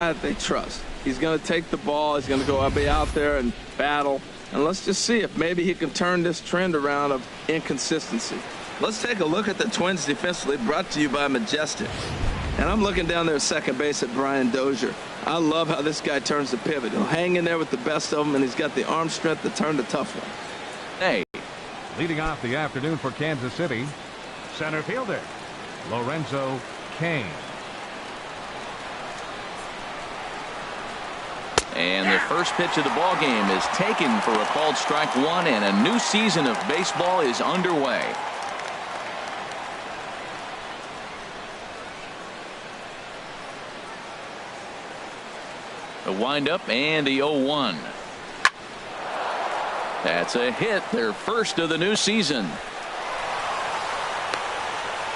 that they trust. He's going to take the ball. He's going to go be out there and battle. And let's just see if maybe he can turn this trend around of inconsistency. Let's take a look at the Twins defensively, brought to you by Majestic. And I'm looking down there at second base at Brian Dozier. I love how this guy turns the pivot. He'll hang in there with the best of them, and he's got the arm strength to turn the tough one. Hey. Leading off the afternoon for Kansas City, center fielder Lorenzo Cain. And the first pitch of the ball game is taken for a called strike one, and a new season of baseball is underway. A windup and a 0-1. That's a hit, their first of the new season.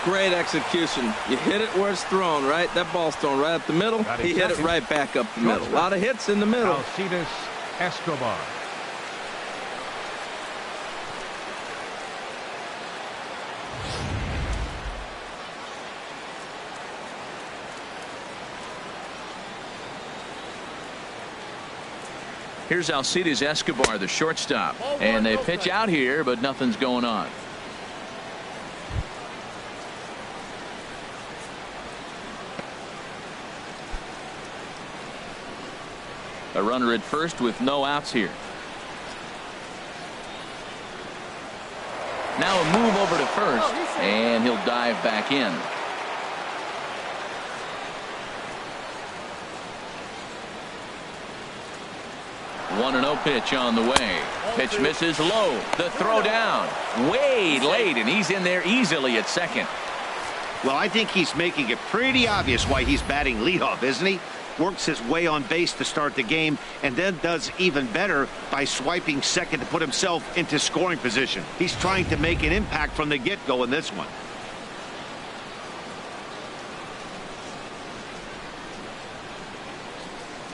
Great execution. You hit it where it's thrown, right? That ball's thrown right up the middle. He hit it right back up the middle. A lot of hits in the middle. Alcides Escobar. Here's Alcides Escobar, the shortstop. And they pitch out here, but nothing's going on. A runner at first with no outs here. Now a move over to first, and he'll dive back in. One and 0 pitch on the way. Pitch misses low. The throw down way late, and he's in there easily at second. Well, I think he's making it pretty obvious why he's batting leadoff, isn't he? Works his way on base to start the game, and then does even better by swiping second to put himself into scoring position. He's trying to make an impact from the get-go in this one.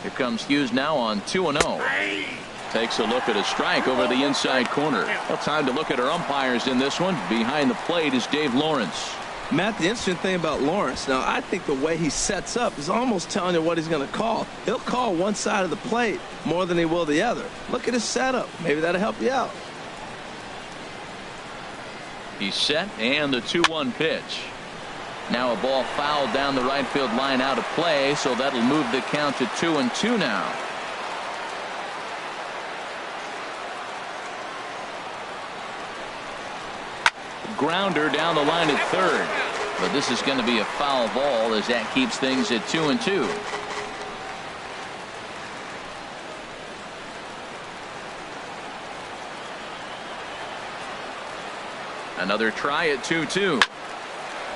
Here comes Hughes now on 2-0. Takes a look at a strike over the inside corner. Well, time to look at our umpires in this one. Behind the plate is Dave Lawrence. Matt, the interesting thing about Lawrence, now I think the way he sets up is almost telling you what he's going to call. He'll call one side of the plate more than he will the other. Look at his setup. Maybe that'll help you out. He's set, and the 2-1 pitch. Now a ball fouled down the right field line out of play, so that'll move the count to 2-2 now. Grounder down the line at third, but this is going to be a foul ball as that keeps things at 2-2. Another try at 2-2.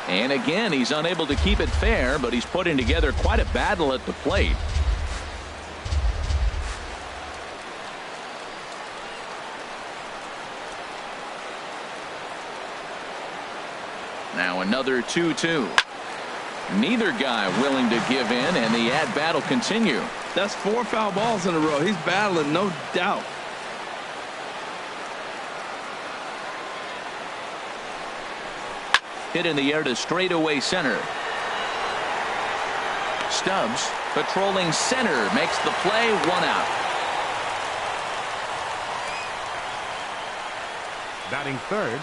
And again, he's unable to keep it fair, but he's putting together quite a battle at the plate. Now another 2-2. Neither guy willing to give in, and the at-bat will continue. That's 4 foul balls in a row. He's battling, no doubt. Hit in the air to straightaway center. Stubbs patrolling center makes the play, 1 out. Batting third,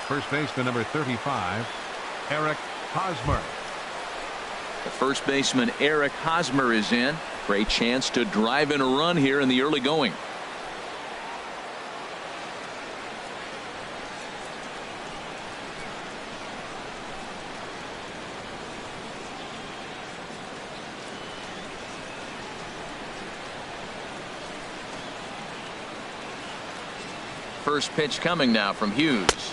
first baseman number 35, Eric Hosmer. The first baseman Eric Hosmer is in. Great chance to drive in a run here in the early going. First pitch coming now from Hughes.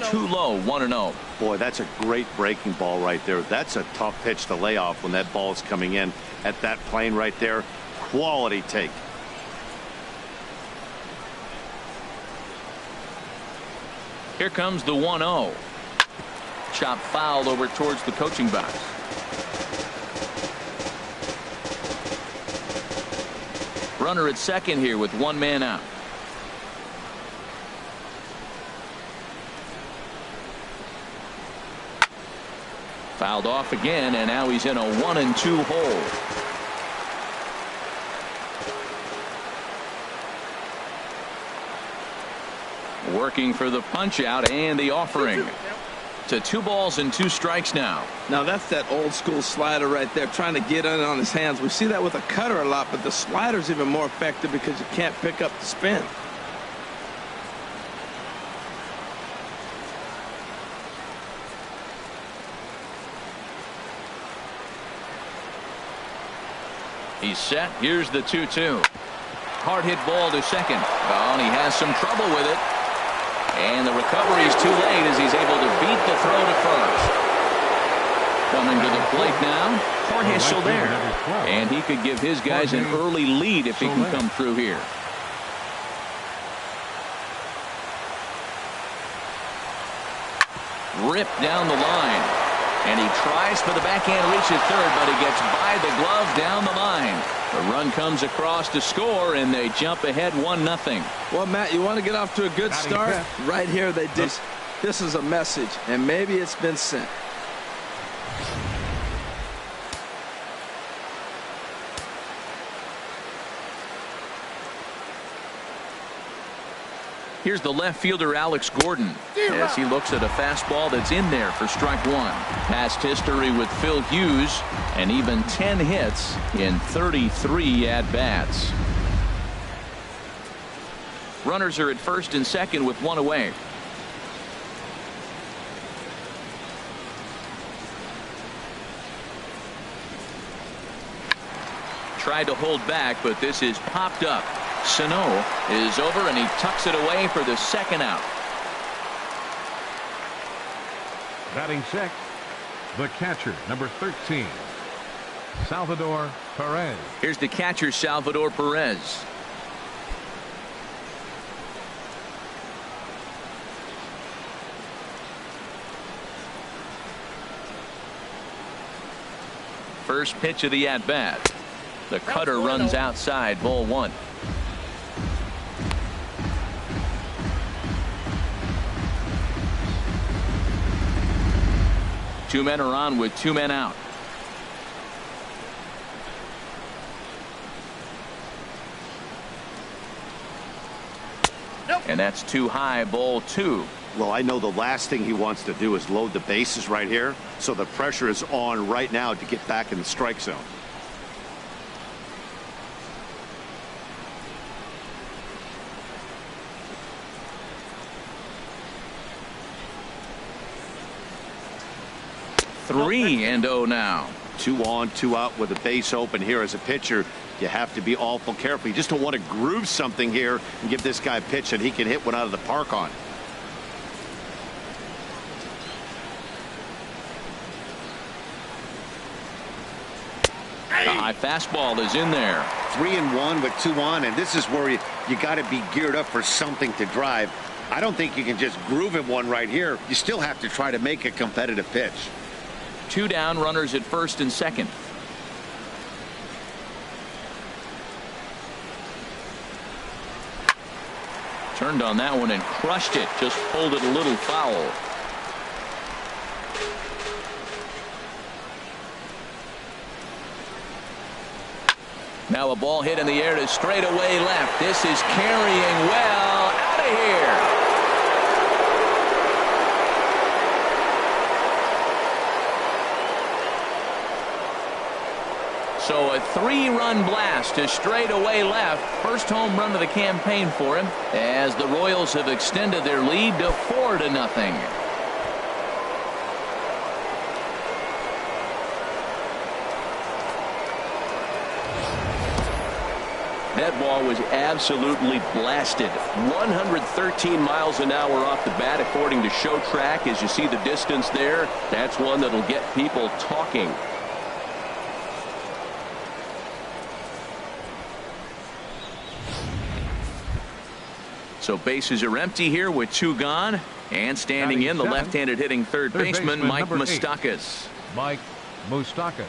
Too low, 1-0. Boy, that's a great breaking ball right there. That's a tough pitch to lay off when that ball is coming in at that plane right there. Quality take. Here comes the 1-0. Chop foul over towards the coaching box. Runner at second here with 1 man out. Fouled off again, and now he's in a 1-2 hole. Working for the punch out and the offering. To 2 balls and 2 strikes now. Now that's that old school slider right there, trying to get in on his hands. We see that with a cutter a lot, but the slider's even more effective because you can't pick up the spin. He's set. Here's the 2-2. Hard hit ball to second. Oh, and he has some trouble with it. And the recovery's too late as he's able to beat the throw to first. Coming to the plate now, Jorge Soler. And he could give his guys an early lead if he can come through here. Ripped down the line. And he tries for the backhand reach at third, but he gets by the glove down the line. The run comes across to score, and they jump ahead 1-0. Well, Matt, you want to get off to a good start? Right here, they did. This is a message, and maybe it's been sent. Here's the left fielder, Alex Gordon, as he looks at a fastball that's in there for strike 1. Past history with Phil Hughes, and even 10 hits in 33 at-bats. Runners are at first and second with 1 away. Tried to hold back, but this is popped up. Sano is over, and he tucks it away for the second out. Batting 6th, the catcher, number 13, Salvador Perez. Here's the catcher, Salvador Perez. First pitch of the at-bat. The cutter runs outside, ball 1. Two men are on with 2 men out. And that's too high, ball 2. Well, I know the last thing he wants to do is load the bases right here, so the pressure is on right now to get back in the strike zone. Three and 0 now. 2 on, 2 out with a base open here. As a pitcher, you have to be awful careful. You just don't want to groove something here and give this guy a pitch that he can hit one out of the park on. The high fastball is in there. 3-1 with 2 on, and this is where you got to be geared up for something to drive. I don't think you can just groove him one right here. You still have to try to make a competitive pitch. 2 down, runners at first and second. Turned on that one and crushed it. Just pulled it a little foul. Now a ball hit in the air to straightaway left. This is carrying well out of here. So a 3-run blast to straightaway left. First home run of the campaign for him, as the Royals have extended their lead to 4-0. That ball was absolutely blasted. 113 miles an hour off the bat, according to Show Track. As you see the distance there, that's one that'll get people talking. So bases are empty here with 2 gone. And standing in, the left-handed hitting third baseman, Mike Moustakas. Mike Moustakas.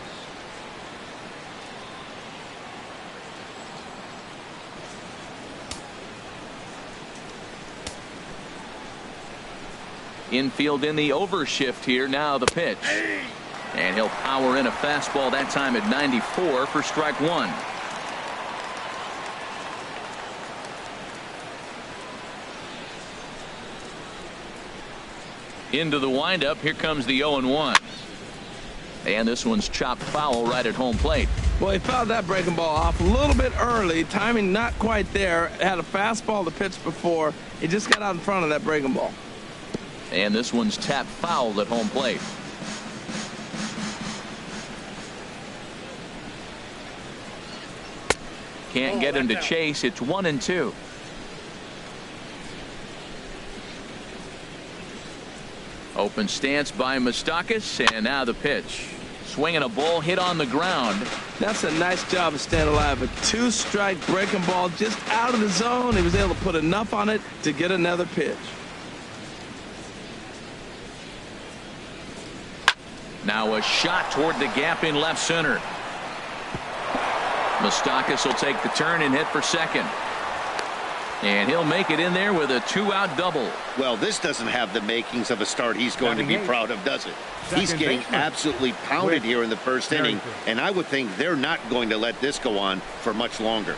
Infield in the overshift here. Now the pitch. And he'll power in a fastball, that time at 94 for strike 1. Into the windup. Here comes the 0-1. And this one's chopped foul right at home plate. Well, he fouled that breaking ball off a little bit early. Timing not quite there. Had a fastball to pitch before. He just got out in front of that breaking ball. And this one's tapped foul at home plate. Can't get him to chase. It's 1-2. Open stance by Moustakas, and now the pitch. Swinging a ball hit on the ground. That's a nice job of staying alive. A 2-strike breaking ball just out of the zone. He was able to put enough on it to get another pitch. Now a shot toward the gap in left center. Moustakas will take the turn and hit for second. And he'll make it in there with a 2-out double. Well, this doesn't have the makings of a start he's going to be proud of, does it? He's getting absolutely pounded here in the first inning, and I would think they're not going to let this go on for much longer.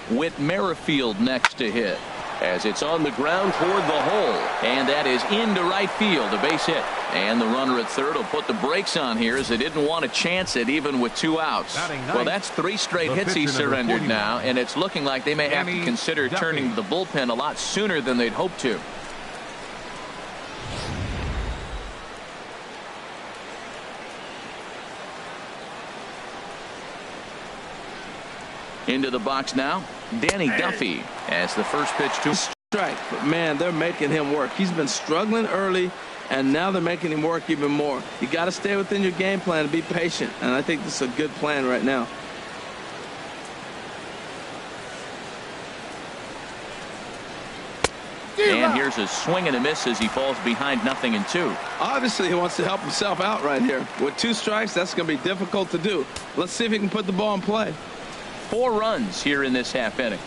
With Merrifield next to hit, as it's on the ground toward the hole, and that is into right field, a base hit. And the runner at third will put the brakes on here, as they didn't want to chance it even with 2 outs. Well, that's 3 straight hits he surrendered now, and it's looking like they may have to consider turning to the bullpen a lot sooner than they'd hoped to. Into the box now, Danny Duffy as the first pitch to strike. But man, they're making him work. He's been struggling early, and now they're making him work even more. You got to stay within your game plan and be patient, and I think this is a good plan right now. And here's a swing and a miss as he falls behind 0-2. Obviously, he wants to help himself out right here. With 2 strikes, that's going to be difficult to do. Let's see if he can put the ball in play. 4 runs here in this half inning.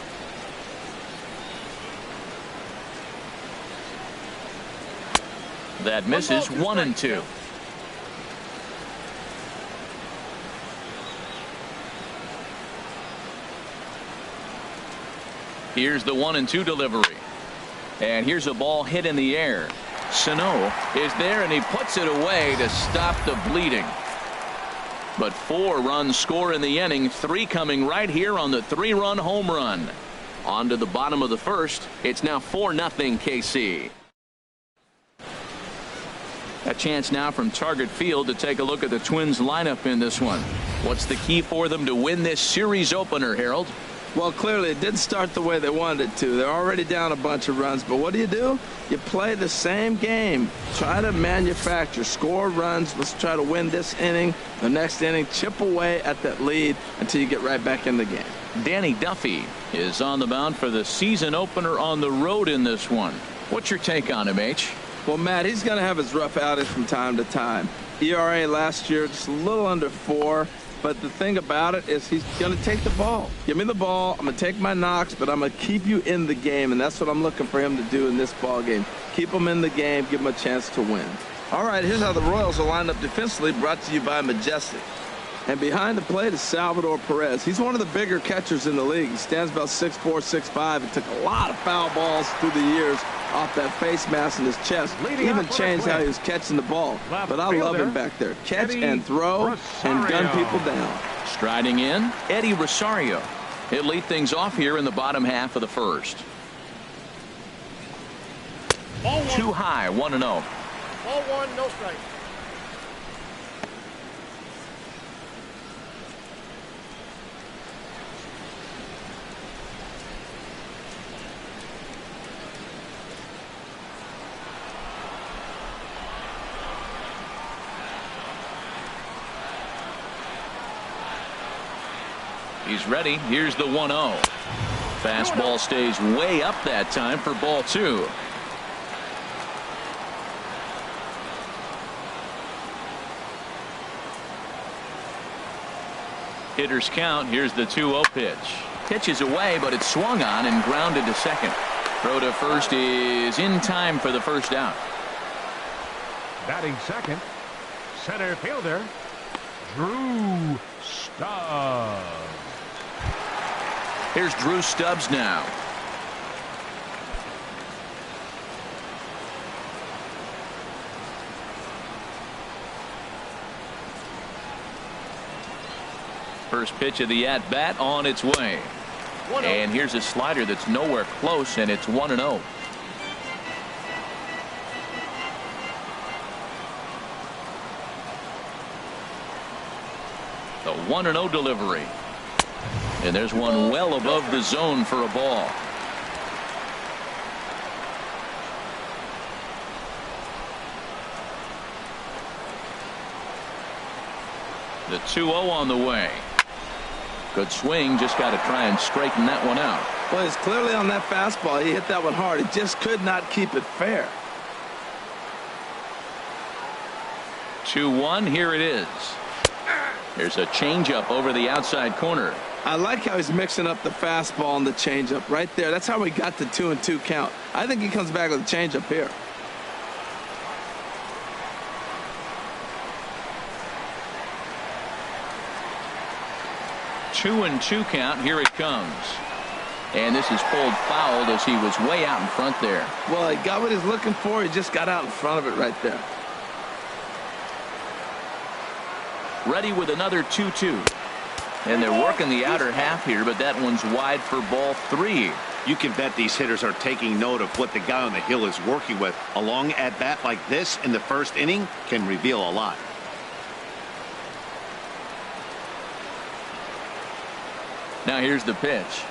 That misses 1-2. Here's the 1-2 delivery. And here's a ball hit in the air. Sano is there, and he puts it away to stop the bleeding. But 4 runs score in the inning, 3 coming right here on the 3-run home run. On to the bottom of the first. It's now 4-0 KC. A chance now from Target Field to take a look at the Twins lineup in this one. What's the key for them to win this series opener, Harold? Well, clearly it didn't start the way they wanted it to. They're already down a bunch of runs, but what do? You play the same game. Try to manufacture, score runs. Let's try to win this inning, the next inning, chip away at that lead until you get right back in the game. Danny Duffy is on the mound for the season opener on the road in this one. What's your take on him, H? Well, Matt, he's going to have his rough outings from time to time. ERA last year just a little under 4. But the thing about it is he's going to take the ball. Give me the ball. I'm going to take my knocks, but I'm going to keep you in the game, and that's what I'm looking for him to do in this ball game. Keep him in the game, give him a chance to win. All right, here's how the Royals are lined up defensively, brought to you by Majestic. And behind the plate is Salvador Perez. He's one of the bigger catchers in the league. He stands about 6'4", 6'5", and took a lot of foul balls through the years off that face mask in his chest. Even changed how he was catching the ball. But I love him back there. Catch and throw and gun people down. Striding in, Eddie Rosario. He'll lead things off here in the bottom half of the first. Too high, 1-0. Ball 1, no strike. He's ready. Here's the 1-0. Fastball stays way up that time for ball 2. Hitters count. Here's the 2-0 pitch. Pitches away, but it's swung on and grounded to second. Throw to first is in time for the first out. Batting second, center fielder Drew Stubbs. Here's Drew Stubbs now. First pitch of the at-bat on its way. And here's a slider that's nowhere close, and it's 1-0. The 1-0 delivery. And there's one well above the zone for a ball. The 2-0 on the way. Good swing, just got to try and straighten that one out. Well, he's clearly on that fastball. He hit that one hard. He just could not keep it fair. 2-1, here it is. There's a changeup over the outside corner. I like how he's mixing up the fastball and the changeup right there. That's how we got the 2-2 count. I think he comes back with a changeup here. Two and 2 count. Here it comes. And this is pulled fouled as he was way out in front there. Well, he got what he's looking for. He just got out in front of it right there. Ready with another 2-2. And they're working the outer half here, but that one's wide for ball 3. You can bet these hitters are taking note of what the guy on the hill is working with. A long at bat like this in the first inning can reveal a lot. Now here's the pitch.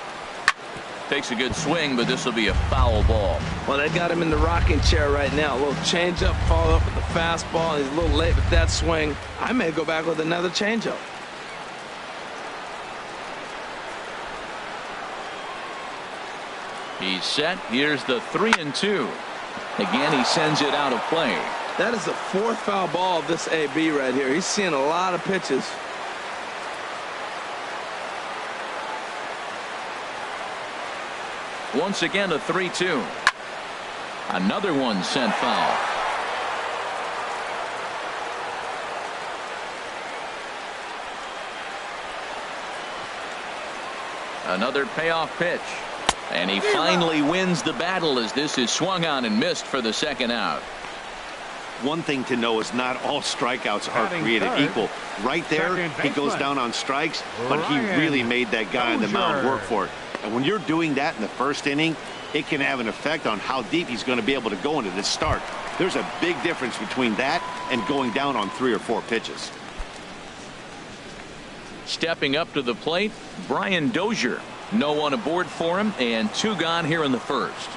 Takes a good swing, but this will be a foul ball. Well, they got him in the rocking chair right now. A little changeup, follow up with the fastball. He's a little late with that swing. I may go back with another changeup. He's set. Here's the 3-2. Again, he sends it out of play. That is the 4th foul ball of this AB right here. He's seeing a lot of pitches. Once again, a 3-2. Another one sent foul. Another payoff pitch. And he finally wins the battle as this is swung on and missed for the second out. One thing to know is not all strikeouts are Batting created third, equal. Right there, he goes baseman, down on strikes, but he Ryan really made that guy on the mound Dozier. work for it. And when you're doing that in the first inning, it can have an effect on how deep he's going to be able to go into this start. There's a big difference between that and going down on 3 or 4 pitches. Stepping up to the plate, Brian Dozier. No one aboard for him, and 2 gone here in the first.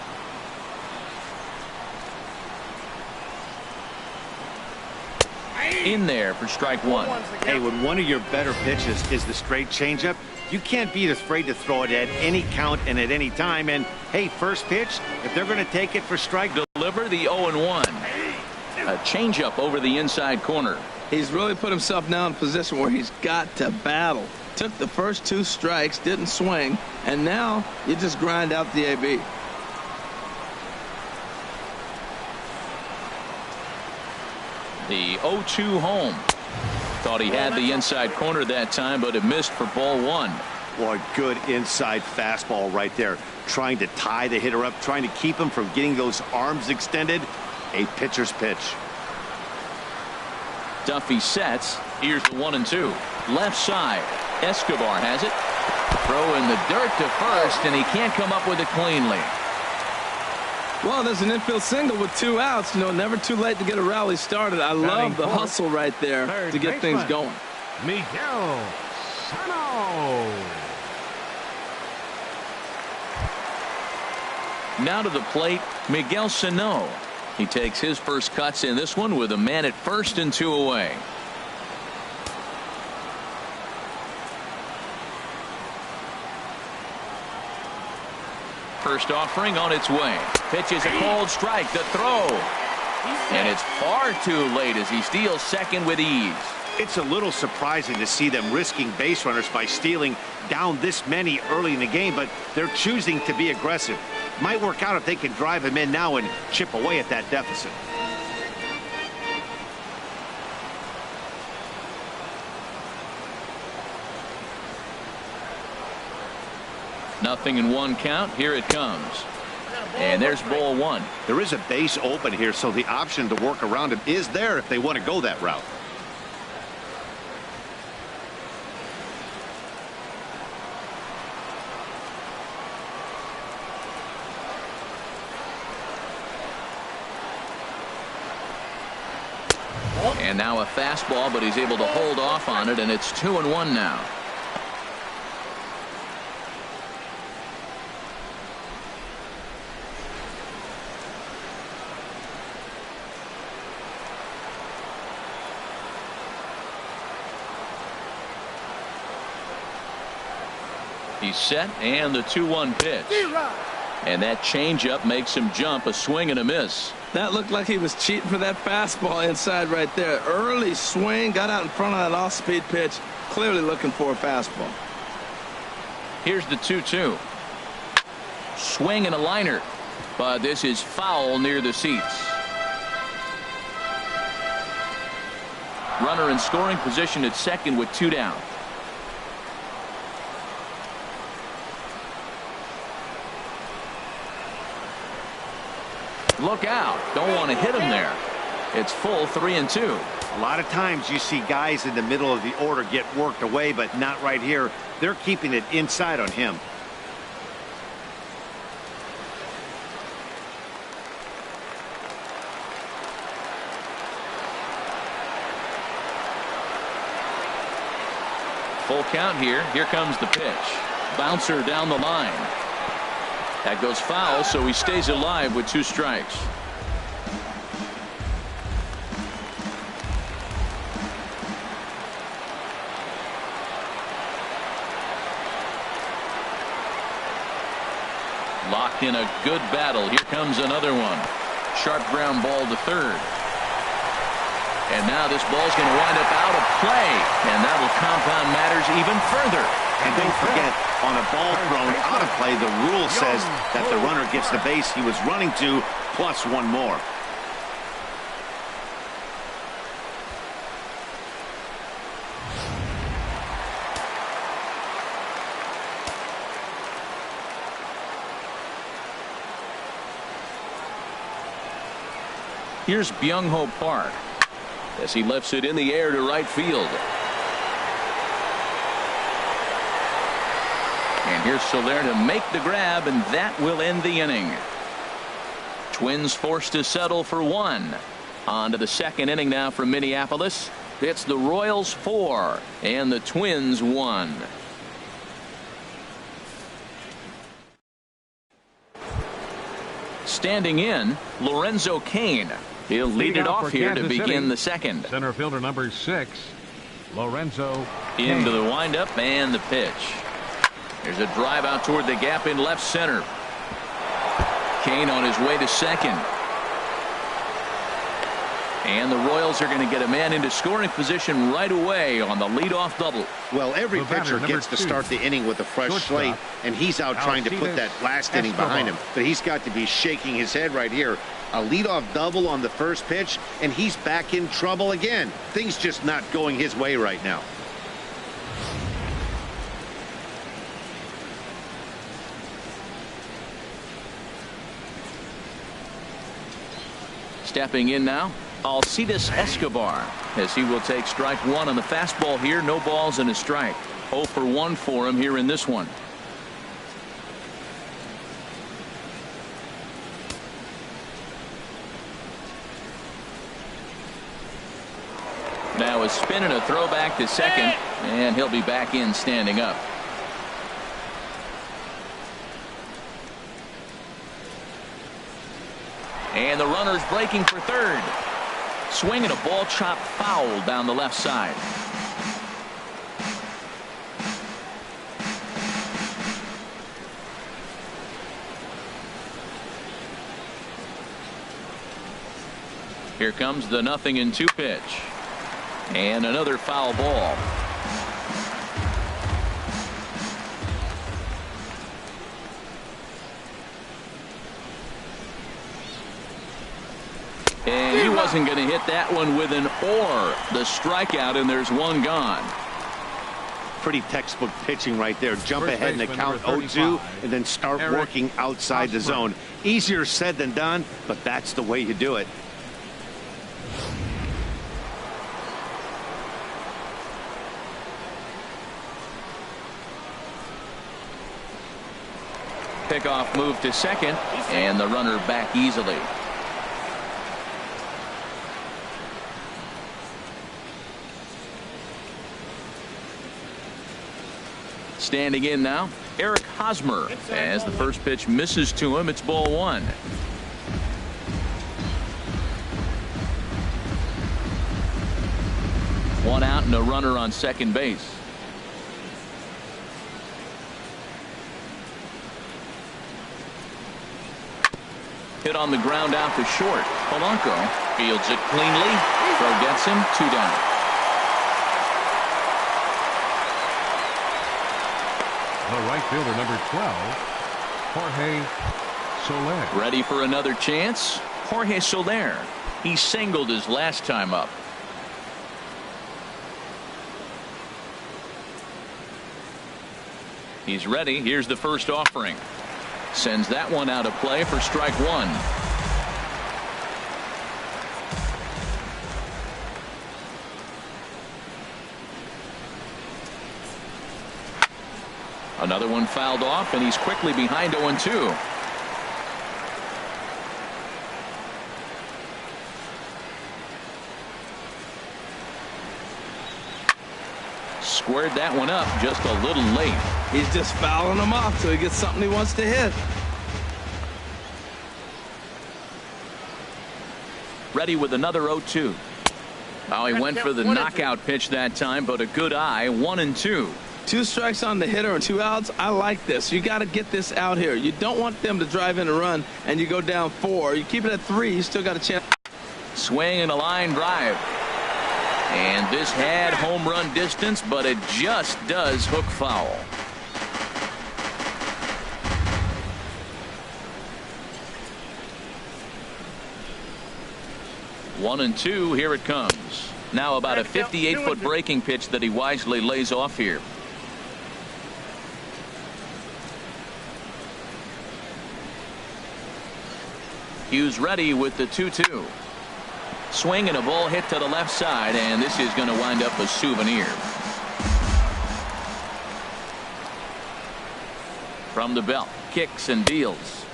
In there for strike 1. Hey, when one of your better pitches is the straight changeup, you can't be afraid to throw it at any count and at any time. And hey, first pitch, if they're going to take it for strike, Deliver the 0-1. A changeup over the inside corner. He's really put himself now in a position where he's got to battle. Took the first 2 strikes, didn't swing, and now you just grind out the AB. The 0-2 home. Thought he had the inside corner that time, but it missed for ball 1. boy, good inside fastball right there. Trying to tie the hitter up, trying to keep him from getting those arms extended. A pitcher's pitch. Duffy sets. Here's the 1-2. Left side. Escobar has it. Throw in the dirt to first, and he can't come up with it cleanly. Well, there's an infield single with 2 outs. You know, never too late to get a rally started. I love the hustle right there to get things going. Miguel Sano. Now to the plate, Miguel Sano. He takes his first cuts in this one with a man at first and 2 away. First offering on its way. Pitch is a cold strike. The throw. And it's far too late as he steals second with ease. It's a little surprising to see them risking base runners by stealing down this many early in the game, but they're choosing to be aggressive. Might work out if they can drive him in now and chip away at that deficit. 0-1 count. Here it comes. And there's ball one. There is a base open here, so the option to work around him is there if they want to go that route. And now a fastball, but he's able to hold off on it, and it's 2-1 now. He's set, and the 2-1 pitch. And that changeup makes him jump. A swing and a miss. That looked like he was cheating for that fastball inside right there. Early swing, got out in front of that off-speed pitch, clearly looking for a fastball. Here's the 2-2. Swing and a liner, but this is foul near the seats. Runner in scoring position at second with 2 down. Look out. Don't want to hit him there. It's full 3-2. A lot of times you see guys in the middle of the order get worked away, but not right here. They're keeping it inside on him. Full count here. Here comes the pitch. Bouncer down the line. That goes foul, so he stays alive with 2 strikes. Locked in a good battle. Here comes another one. Sharp ground ball to third. And now this ball's going to wind up out of play, and that will compound matters even further. And don't forget, on a ball thrown out of play, the rule says that the runner gets the base he was running to, plus 1 more. Here's Byung-ho Park as he lifts it in the air to right field. And here's Soler to make the grab, and that will end the inning. Twins forced to settle for 1. On to the second inning now from Minneapolis. It's the Royals 4 and the Twins 1. Standing in, Lorenzo Cain. He'll lead it off here to begin the second. Center fielder number 6, Lorenzo Cain. Into the windup and the pitch. There's a drive out toward the gap in left center. Cain on his way to second. And the Royals are going to get a man into scoring position right away on the leadoff double. Well, every pitcher gets to start the inning with a fresh slate, and he's out trying to put that last inning behind him. But he's got to be shaking his head right here. A leadoff double on the first pitch, and he's back in trouble again. Things just not going his way right now. Stepping in now, Alcides Escobar, as he will take strike 1 on the fastball here. No balls and a strike. 0 for 1 for him here in this one. Now a spin and a throwback to second, and he'll be back in standing up. And the runner's breaking for third. Swinging a ball chopped foul down the left side. Here comes the 0-2 pitch. And another foul ball. And he wasn't going to hit that one with an or. The strikeout, and there's one gone. pretty textbook pitching right there. Jump First ahead in the baseman, count number 0-2 35, and then start Eric working outside the Hosmer. zone. Easier said than done, but that's the way you do it. Pickoff move to second, and the runner back easily. Standing in now, Eric Hosmer. As the first pitch misses to him, it's ball one. One out and a runner on second base. Hit on the ground out to short. Polanco fields it cleanly. Throw gets him, 2 down. The right fielder, number 12, Jorge Soler. Ready for another chance? Jorge Soler. He singled his last time up. He's ready. Here's the first offering. Sends that one out of play for strike one. Another one fouled off, and he's quickly behind 0-2. Squared that one up just a little late. He's just fouling them off till he gets something he wants to hit. Ready with another 0-2. Oh, he went for the knockout pitch that time, but a good eye. 1-2. 2 strikes on the hitter and 2 outs. I like this. You got to get this out here. You don't want them to drive in a run and you go down 4. You keep it at 3. You still got a chance. Swing and a line drive. And this had home run distance, but it just does hook foul. One and two. Here it comes. Now about a 58-foot breaking pitch that he wisely lays off here. Hughes ready with the 2-2. Swing and a ball hit to the left side, and this is going to wind up a souvenir. From the belt, kicks and deals.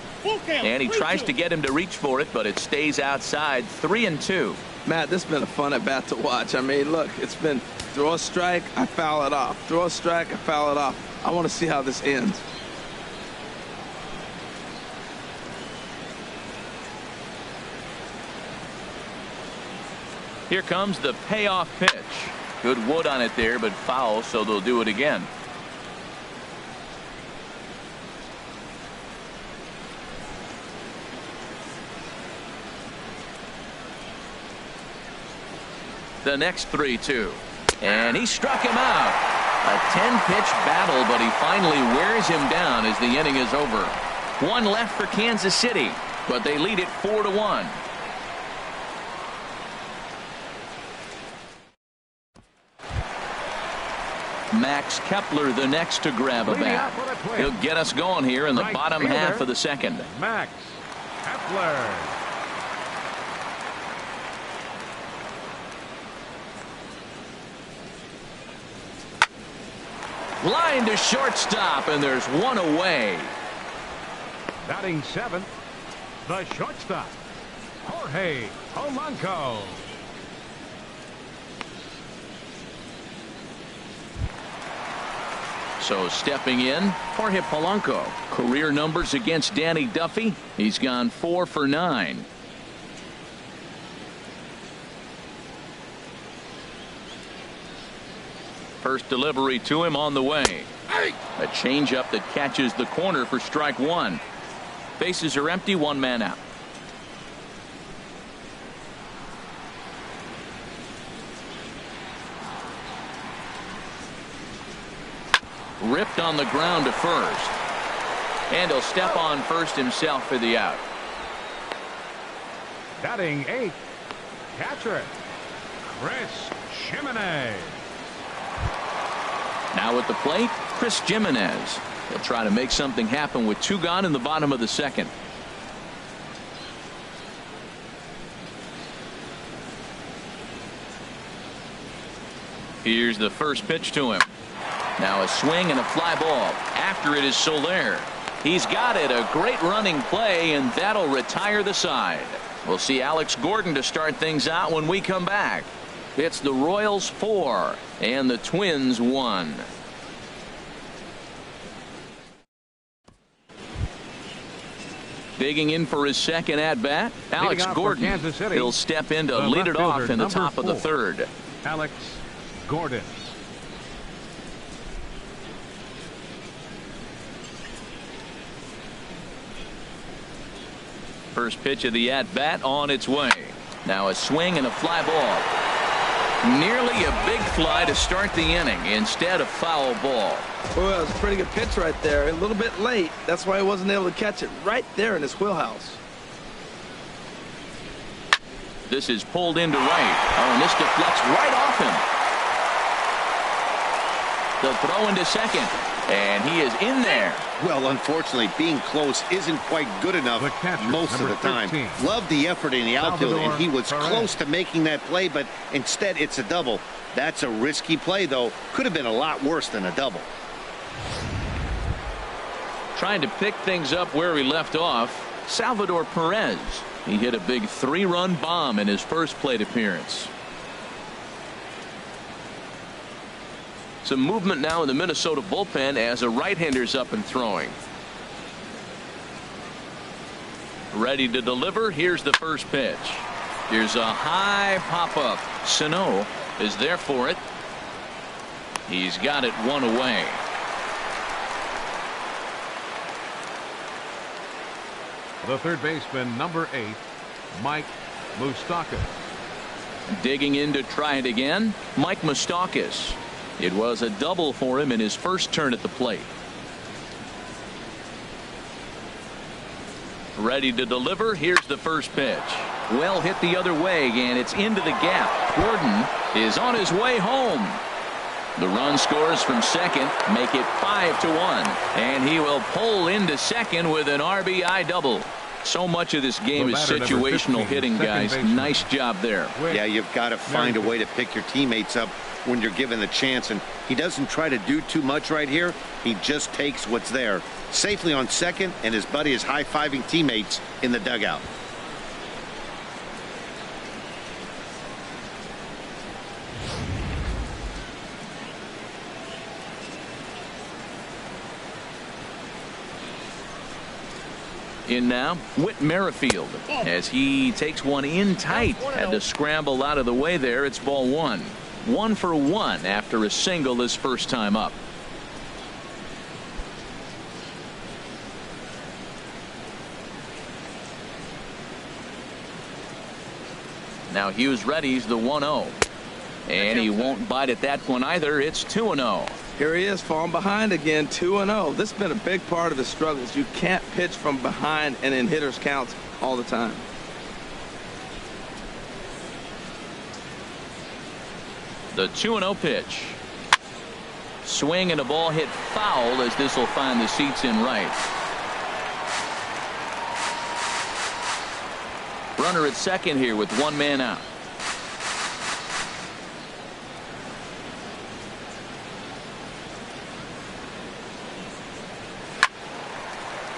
And he tries to get him to reach for it, but it stays outside. 3-2. Matt, this has been a fun at bat to watch. I mean, look, it's been throw a strike, I foul it off. Throw a strike, I foul it off. I want to see how this ends. Here comes the payoff pitch. Good wood on it there, but foul, so they'll do it again. The next 3-2. And he struck him out. A 10-pitch battle, but he finally wears him down as the inning is over. One left for Kansas City, but they lead it 4-1. Max Kepler the next to grab a bat. He'll get us going here in the bottom half of the second. Max Kepler. Line to shortstop, and there's one away. Batting seventh, the shortstop, Jorge Polanco. So stepping in, Jorge Polanco. Career numbers against Danny Duffy. He's gone 4 for 9. First delivery to him on the way. A changeup that catches the corner for strike one. Bases are empty, 1 man out. Ripped on the ground to first. And he'll step on first himself for the out. Batting eighth, catcher, Chris Chimenez. Now at the plate, Chris Jimenez. He'll try to make something happen with 2 gone in the bottom of the second. Here's the first pitch to him. Now a swing and a fly ball. After it is Soler. He's got it. A great running play, and that'll retire the side. We'll see Alex Gordon to start things out when we come back. It's the Royals 4 and the Twins 1. Digging in for his second at-bat, Alex Gordon. He'll step in to lead it off in the top of the third. Alex Gordon. First pitch of the at-bat on its way. Now a swing and a fly ball. Nearly a big fly to start the inning. Instead, a foul ball. Well, it was a pretty good pitch right there. A little bit late. That's why he wasn't able to catch it right there in his wheelhouse. This is pulled into right. Oh, and this deflects right off him. The throw into second. And he is in there. Well, unfortunately, being close isn't quite good enough most of the time. 13. Love the effort in the outfield, and he was close to making that play, but instead it's a double. That's a risky play, though. Could have been a lot worse than a double. Trying to pick things up where he left off, Salvador Perez. He hit a big 3-run bomb in his first plate appearance. Some movement now in the Minnesota bullpen as a right-hander's up and throwing. Ready to deliver. Here's the first pitch. Here's a high pop-up. Sano is there for it. He's got it 1 away. The third baseman, number 8, Mike Moustakas. Digging in to try it again, Mike Moustakas. It was a double for him in his first turn at the plate. Ready to deliver. Here's the first pitch. Well hit the other way, and it's into the gap. Gordon is on his way home. The run scores from second, make it 5-1, and he will pull into second with an RBI double. So much of this game is situational hitting, guys. Nice job there. Yeah, you've got to find a way to pick your teammates up when you're given the chance, and he doesn't try to do too much right here. He just takes what's there. Safely on second, and his buddy is high-fiving teammates in the dugout. In now, Whit Merrifield, as he takes one in tight. Had to scramble out of the way there. It's ball 1. 1 for 1 after a single his first time up. Now Hughes readies the 1-0. And he won't bite at that one either. It's 2-0. Here he is falling behind again, 2-0. This has been a big part of his struggles. You can't pitch from behind and in hitters counts all the time. The 2-0 pitch. Swing and a ball hit foul as this will find the seats in right. Runner at second here with 1 man out.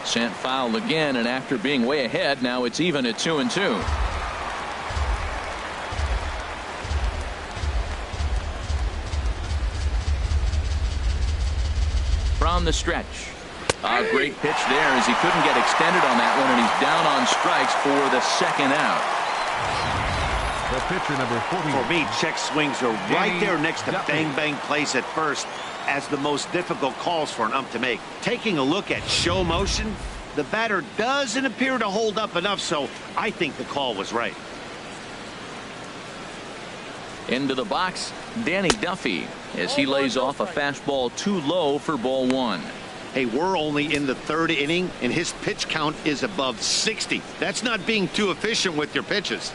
Sent foul again, and after being way ahead, now it's even at 2-2. From the stretch. A great pitch there as he couldn't get extended on that one, and he's down on strikes for the second out. The pitcher, number 40. For me, check swings are right there next to bang plays at first as the most difficult calls for an ump to make. Taking a look at show motion, the batter doesn't appear to hold up enough, so I think the call was right. Into the box, Danny Duffy, as he lays off a fastball too low for ball 1. Hey, we're only in the 3rd inning, and his pitch count is above 60. That's not being too efficient with your pitches.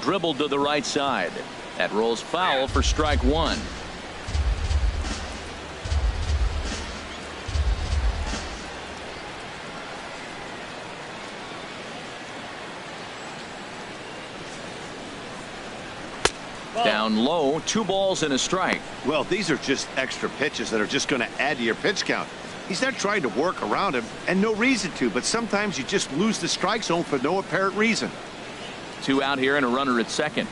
dribbled to the right side. That rolls foul for strike one. Down low, 2 balls and a strike. Well, these are just extra pitches that are just going to add to your pitch count. He's not trying to work around him, and no reason to, but sometimes you just lose the strike zone for no apparent reason. 2 out here and a runner at second.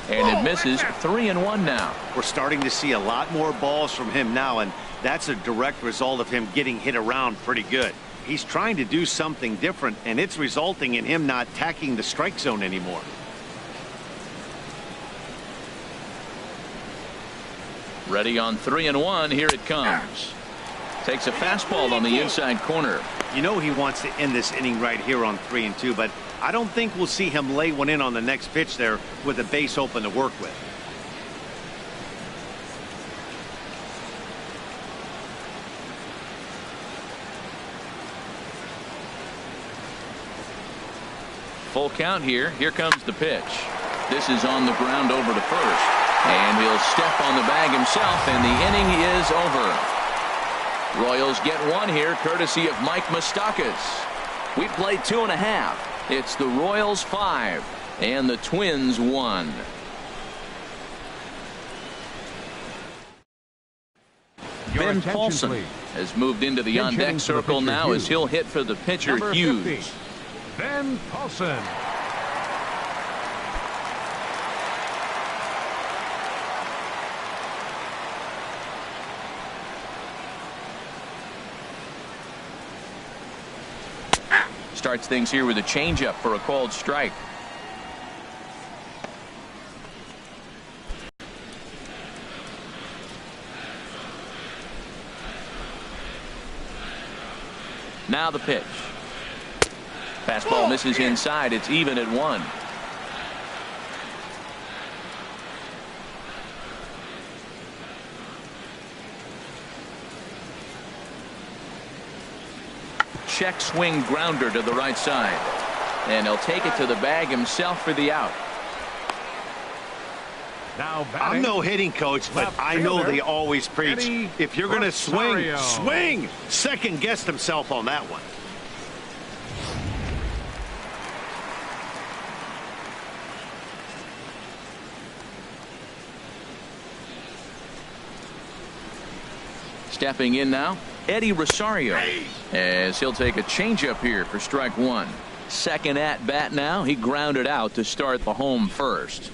And it misses. 3-1 now. We're starting to see a lot more balls from him now, and that's a direct result of him getting hit around pretty good. He's trying to do something different, and it's resulting in him not attacking the strike zone anymore. Ready on 3-1. Here it comes. Takes a fastball on the inside corner. You know he wants to end this inning right here on 3-2, but I don't think we'll see him lay one in on the next pitch there with a base open to work with. Full count here. Here comes the pitch. This is on the ground over to first. And he'll step on the bag himself, and the inning is over. Royals get one here, courtesy of Mike Moustakas. We played 2.5. It's the Royals 5 and the Twins 1. Ben Paulson has moved into the on-deck circle now as he'll hit for the pitcher, Number Hughes. 50, Ben Paulson. Starts things here with a changeup for a called strike. Now the pitch. Fastball misses inside. It's even at 1. Check swing grounder to the right side, and he'll take it to the bag himself for the out. Now I'm no hitting coach, but I know they always preach, if you're going to swing, swing. Second guessed himself on that one. Stepping in now, Eddie Rosario, as he'll take a changeup here for strike 1. Second at bat now. He grounded out to start the home first.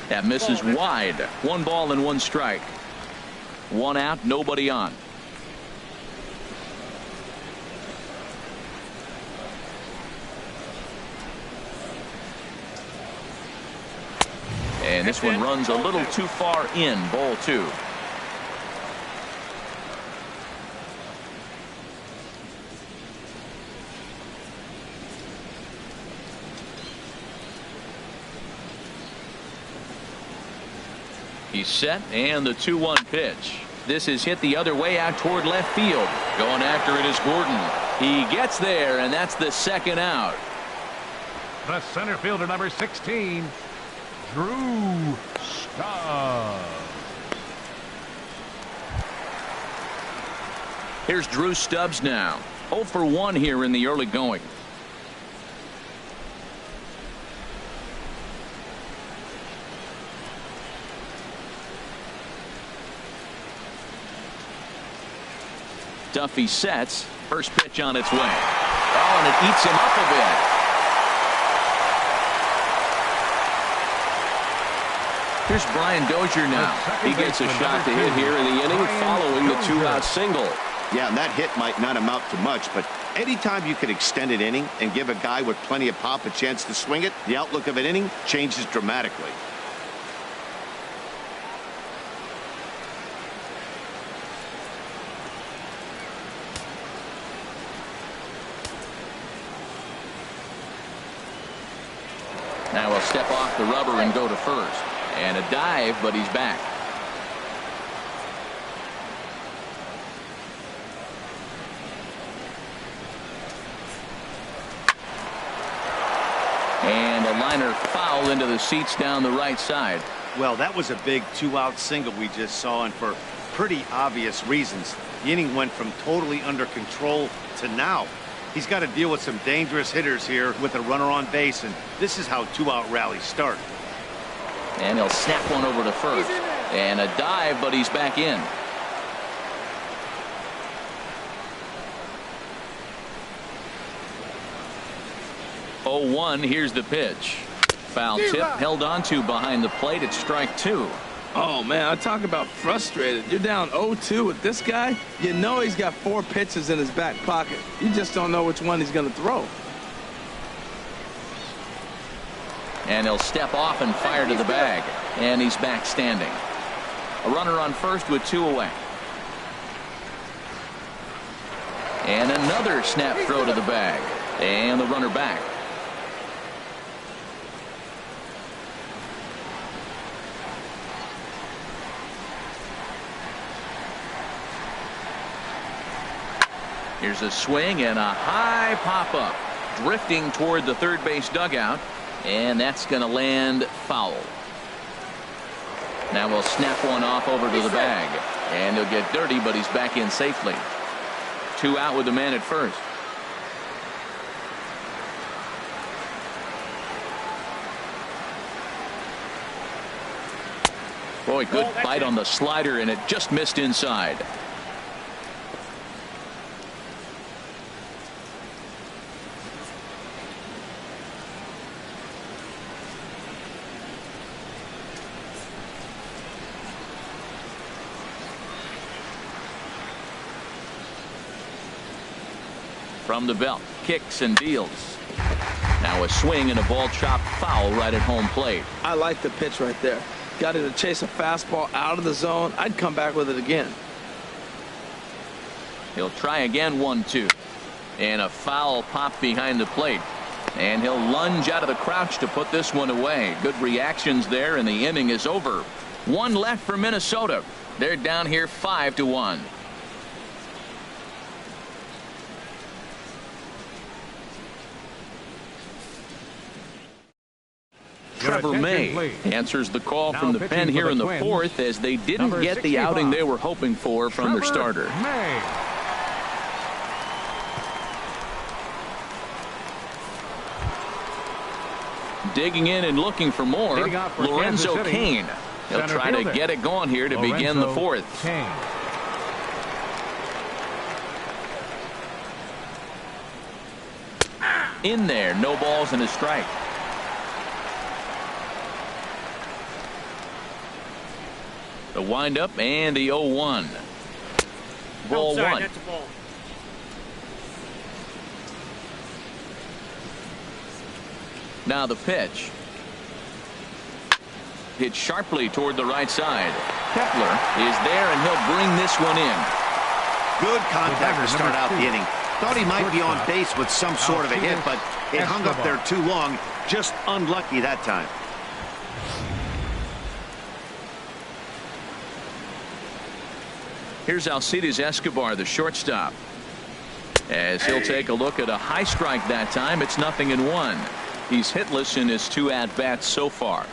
That misses wide. 1 ball and 1 strike. 1 out, nobody on. And this one runs a little too far in. Ball 2. He's set, and the 2-1 pitch. This is hit the other way out toward left field. Going after it is Gordon. He gets there, and that's the second out. The center fielder, number 16, Drew Stubbs. Here's Drew Stubbs now. 0 for 1 here in the early going. Duffy sets. First pitch on its way. Oh, and it eats him up a bit. Here's Brian Dozier now. He gets a shot to hit here in the inning following the 2-out single. Yeah, and that hit might not amount to much, but anytime you can extend an inning and give a guy with plenty of pop a chance to swing it, the outlook of an inning changes dramatically. Now he'll step off the rubber and go to first. And a dive, but he's back. And a liner foul into the seats down the right side. Well, that was a big 2-out single we just saw, and for pretty obvious reasons. The inning went from totally under control to now. He's got to deal with some dangerous hitters here with a runner on base, and this is how 2-out rallies start. And he'll snap one over to first. And a dive, but he's back in. Oh, 1, here's the pitch. Foul tip, held on to behind the plate. It's strike 2. Oh, man, I talk about frustrated. You're down 0-2 with this guy. You know he's got 4 pitches in his back pocket. You just don't know which one he's going to throw. And he'll step off and fire to the bag. And he's back standing. A runner on first with 2 away. And another snap throw to the bag. And the runner back. Here's a swing and a high pop-up. Drifting toward the third base dugout. And that's going to land foul. Now we'll snap one off over to the bag. And he'll get dirty, but he's back in safely. 2 out with the man at first. Boy, good bite on the slider, and it just missed inside. From the belt, kicks and deals. Now a swing and a ball chopped foul right at home plate. I like the pitch right there. Got it to chase a fastball out of the zone. I'd come back with it again. He'll try again, 1-2. And a foul pop behind the plate. And he'll lunge out of the crouch to put this one away. Good reactions there, and the inning is over. 1 left for Minnesota. They're down here 5-1. Trevor May answers the call from the pen here in the 4th, as they didn't get the outing they were hoping for from their starter. Digging in and looking for more, Lorenzo Cain. He'll try to get it going here to begin the 4th. In there, no balls and a strike. The windup and the 0-1. Ball 1. That's a ball. Now the pitch. Hit sharply toward the right side. Kepler is there, and he'll bring this one in. Good contact to start out the inning. Thought he might be on base with some sort of a hit, but it hung up there too long. Just unlucky that time. Here's Alcides Escobar, the shortstop. As he'll take a look at a high strike that time, it's 0-1. He's hitless in his 2 at-bats so far.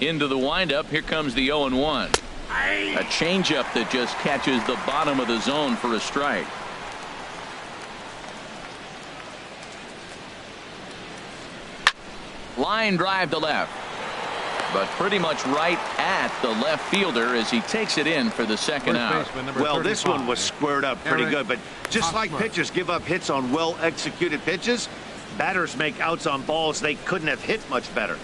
Into the windup, here comes the 0-1. A changeup that just catches the bottom of the zone for a strike. Line drive to left, but pretty much right at the left fielder as he takes it in for the second out. Well, this one was squared up pretty good, but just like pitchers give up hits on well-executed pitches, batters make outs on balls they couldn't have hit much better.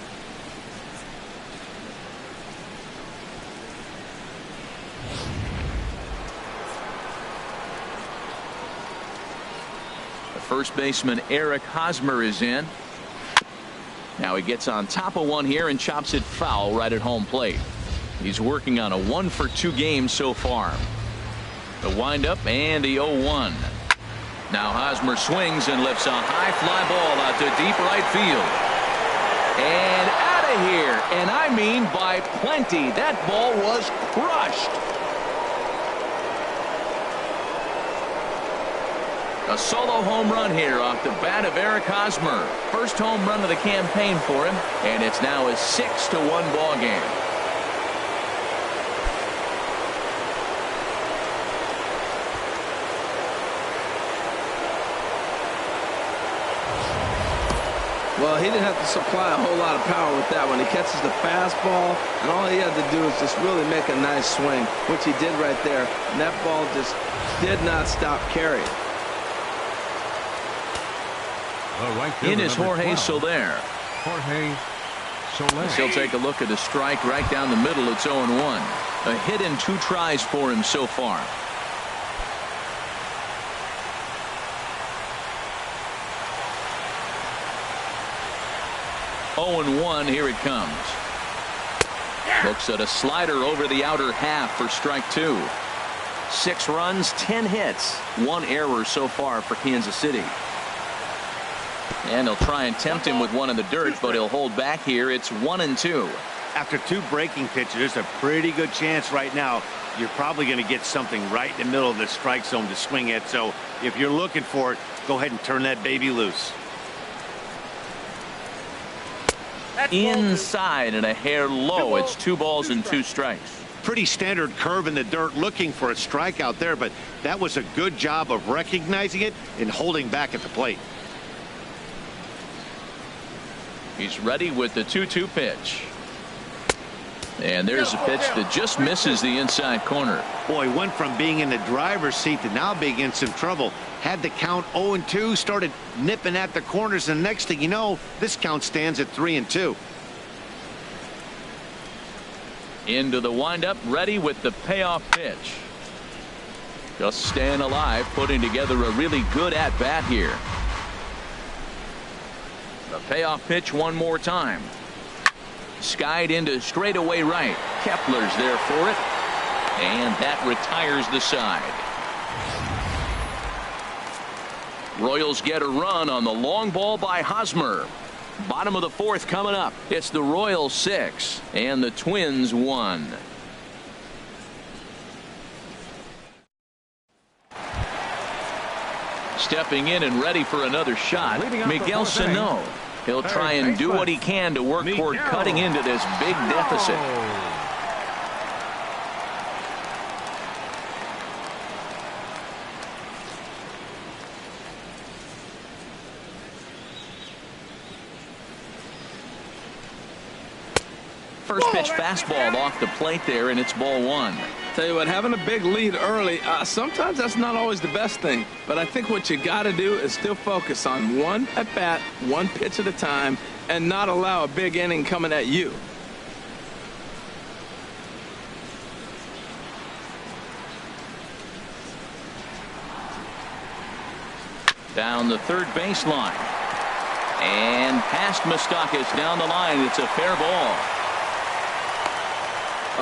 The first baseman Eric Hosmer is in. Now he gets on top of one here and chops it foul right at home plate. He's working on a 1-for-2 game so far. The windup and the 0-1. Now Hosmer swings and lifts a high fly ball out to deep right field. And out of here. And I mean by plenty. That ball was crushed. A solo home run here off the bat of Eric Hosmer. First home run of the campaign for him. And it's now a 6-1 ball game. Well, he didn't have to supply a whole lot of power with that one. He catches the fastball, and all he had to do is just really make a nice swing, which he did right there. And that ball just did not stop carrying. In is Jorge Soler. Jorge Soler. He'll take a look at the strike right down the middle. It's 0-1. A hit and 2 tries for him so far. Oh-1, here it comes. Looks at a slider over the outer half for strike 2. 6 runs, 10 hits, 1 error so far for Kansas City. And he'll try and tempt him with one in the dirt, but he'll hold back here. It's 1-2. After 2 breaking pitches, there's a pretty good chance right now you're probably going to get something right in the middle of the strike zone to swing at. So if you're looking for it, go ahead and turn that baby loose. Inside and a hair low. It's 2 balls and 2 strikes. Pretty standard curve in the dirt, looking for a strike out there, but that was a good job of recognizing it and holding back at the plate. He's ready with the 2-2 pitch. And there's a pitch that just misses the inside corner. Boy, went from being in the driver's seat to now being in some trouble. Had the count 0-2, started nipping at the corners, and the next thing you know, this count stands at 3-2. Into the windup, ready with the payoff pitch. Just staying alive, putting together a really good at-bat here. The payoff pitch one more time. Skied into straightaway right. Kepler's there for it. And that retires the side. Royals get a run on the long ball by Hosmer. Bottom of the 4th coming up. It's the Royals 6 and the Twins 1. Stepping in and ready for another shot, Miguel Sano. He'll try and do what he can to work toward cutting into this big deficit. First pitch fastball off the plate there, and it's ball 1. Tell you what, having a big lead early, sometimes that's not always the best thing. But I think what you got to do is still focus on one at bat, one pitch at a time, and not allow a big inning coming at you. Down the third baseline. And past Moustakas down the line. It's a fair ball.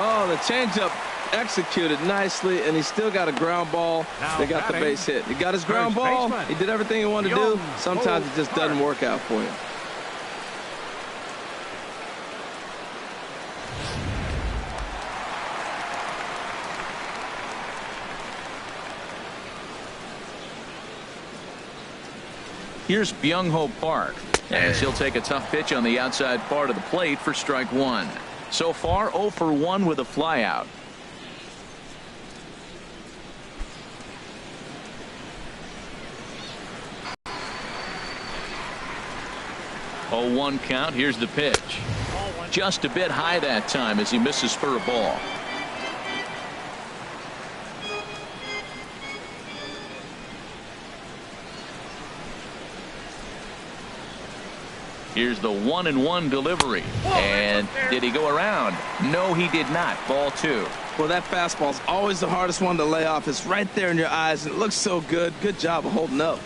Oh, the changeup executed nicely, and he still got a ground ball. They got the base hit. He got his ground ball. He did everything he wanted to do. Sometimes it just doesn't work out for you. Here's Byung-Ho Park, as he'll take a tough pitch on the outside part of the plate for strike 1. So far 0 for 1 with a flyout. Oh, 1 count. Here's the pitch. Just a bit high that time as he misses for a ball. Here's the 1-1 delivery. And did he go around? No, he did not. Ball 2. Well, that fastball's always the hardest one to lay off. It's right there in your eyes, and it looks so good. Good job of holding up.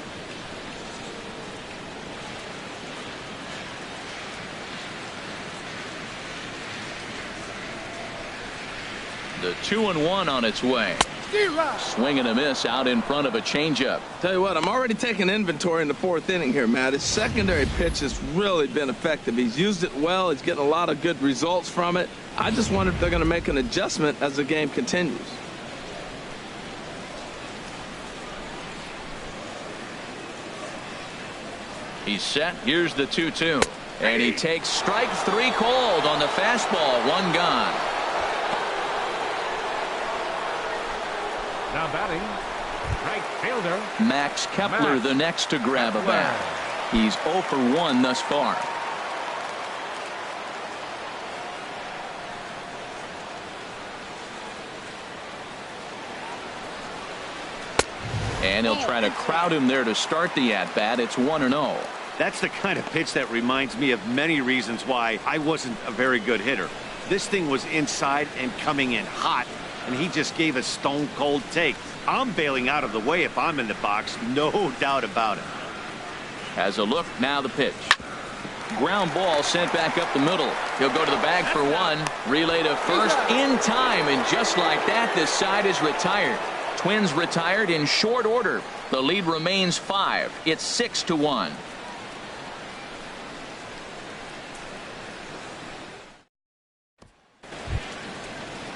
The 2-1 on its way. Swing and a miss out in front of a changeup. Tell you what, I'm already taking inventory in the fourth inning here, Matt. His secondary pitch has really been effective. He's used it well. He's getting a lot of good results from it. I just wonder if they're going to make an adjustment as the game continues. He's set. Here's the 2-2. And he takes strike three cold on the fastball. One gone. Now batting, right fielder Max Kepler, the next to grab a bat. He's 0 for 1 thus far. And he'll try to crowd him there to start the at-bat. It's 1-0. That's the kind of pitch that reminds me of many reasons why I wasn't a very good hitter. This thing was inside and coming in hot, and he just gave a stone-cold take. I'm bailing out of the way if I'm in the box, no doubt about it. Has a look, now the pitch. Ground ball sent back up the middle. He'll go to the bag for one. Relay to first in time, and just like that, this side is retired. Twins retired in short order. The lead remains 5. It's 6-1.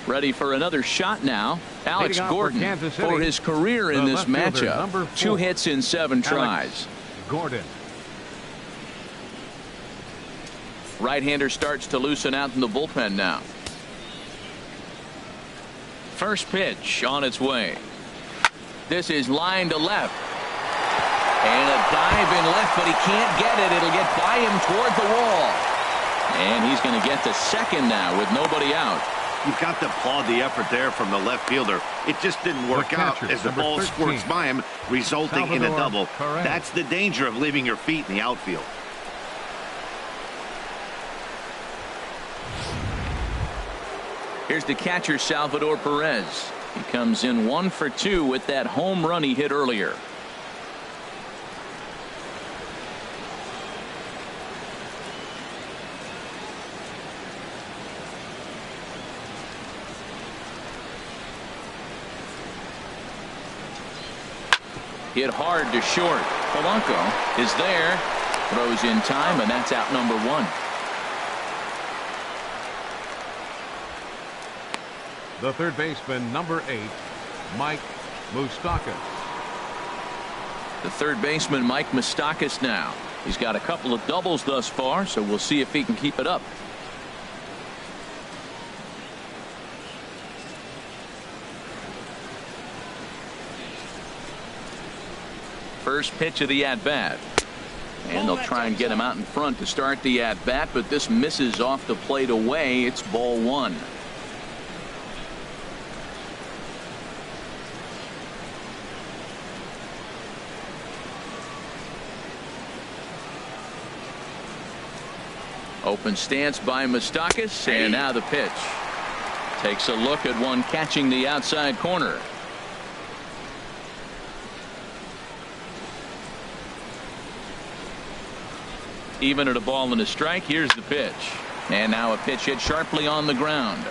Ready for another shot now. Alex Gordon for his career in this matchup. 2 hits in 7 tries. Gordon. Right-hander starts to loosen out in the bullpen now. First pitch on its way. This is line to left. And a dive in left, but he can't get it. It'll get by him toward the wall. And he's going to get to second now with nobody out. You've got to applaud the effort there from the left fielder. It just didn't work out as the ball squirts by him, resulting in a double. That's the danger of leaving your feet in the outfield. Here's the catcher, Salvador Perez. He comes in 1 for 2 with that home run he hit earlier. Hit hard to short. Polanco is there. Throws in time, and that's out number 1. The third baseman, number 8, Mike Moustakas. The third baseman, Mike Moustakas now. He's got a couple of doubles thus far, so we'll see if he can keep it up. First pitch of the at-bat. And they'll try and get him out in front to start the at-bat, but this misses off the plate away. It's ball 1. Open stance by Moustakas, and now the pitch. Takes a look at one catching the outside corner. Even at a ball and a strike. Here's the pitch. And now a pitch hit sharply on the ground.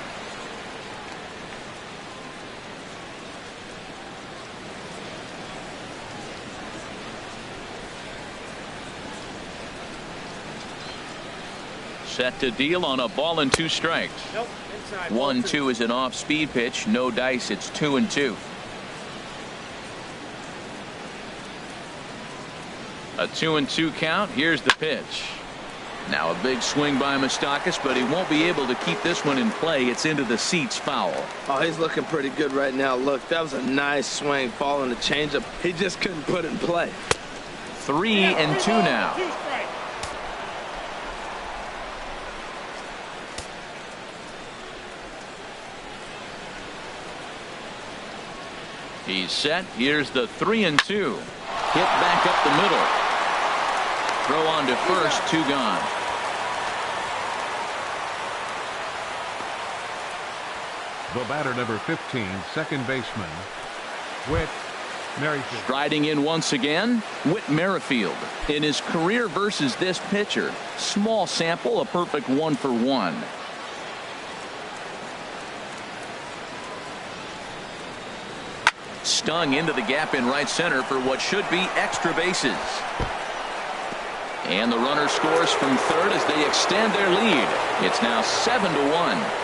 Set to deal on a ball and 2 strikes. Nope, inside. 1-2 is an off-speed pitch. No dice. It's 2-2. A 2-2 count. Here's the pitch. Now a big swing by Moustakas, but he won't be able to keep this one in play. It's into the seats, foul. Oh, he's looking pretty good right now. Look, that was a nice swing, following the changeup. He just couldn't put it in play. 3-2 now. He's set. Here's the 3-2. Hit back up the middle. Throw on to first. 2 gone. The batter, number 15, second baseman, Whit Merrifield. Striding in once again, Whit Merrifield. In his career versus this pitcher, small sample, a perfect 1 for 1. stung into the gap in right center for what should be extra bases. And the runner scores from third as they extend their lead. It's now 7-1.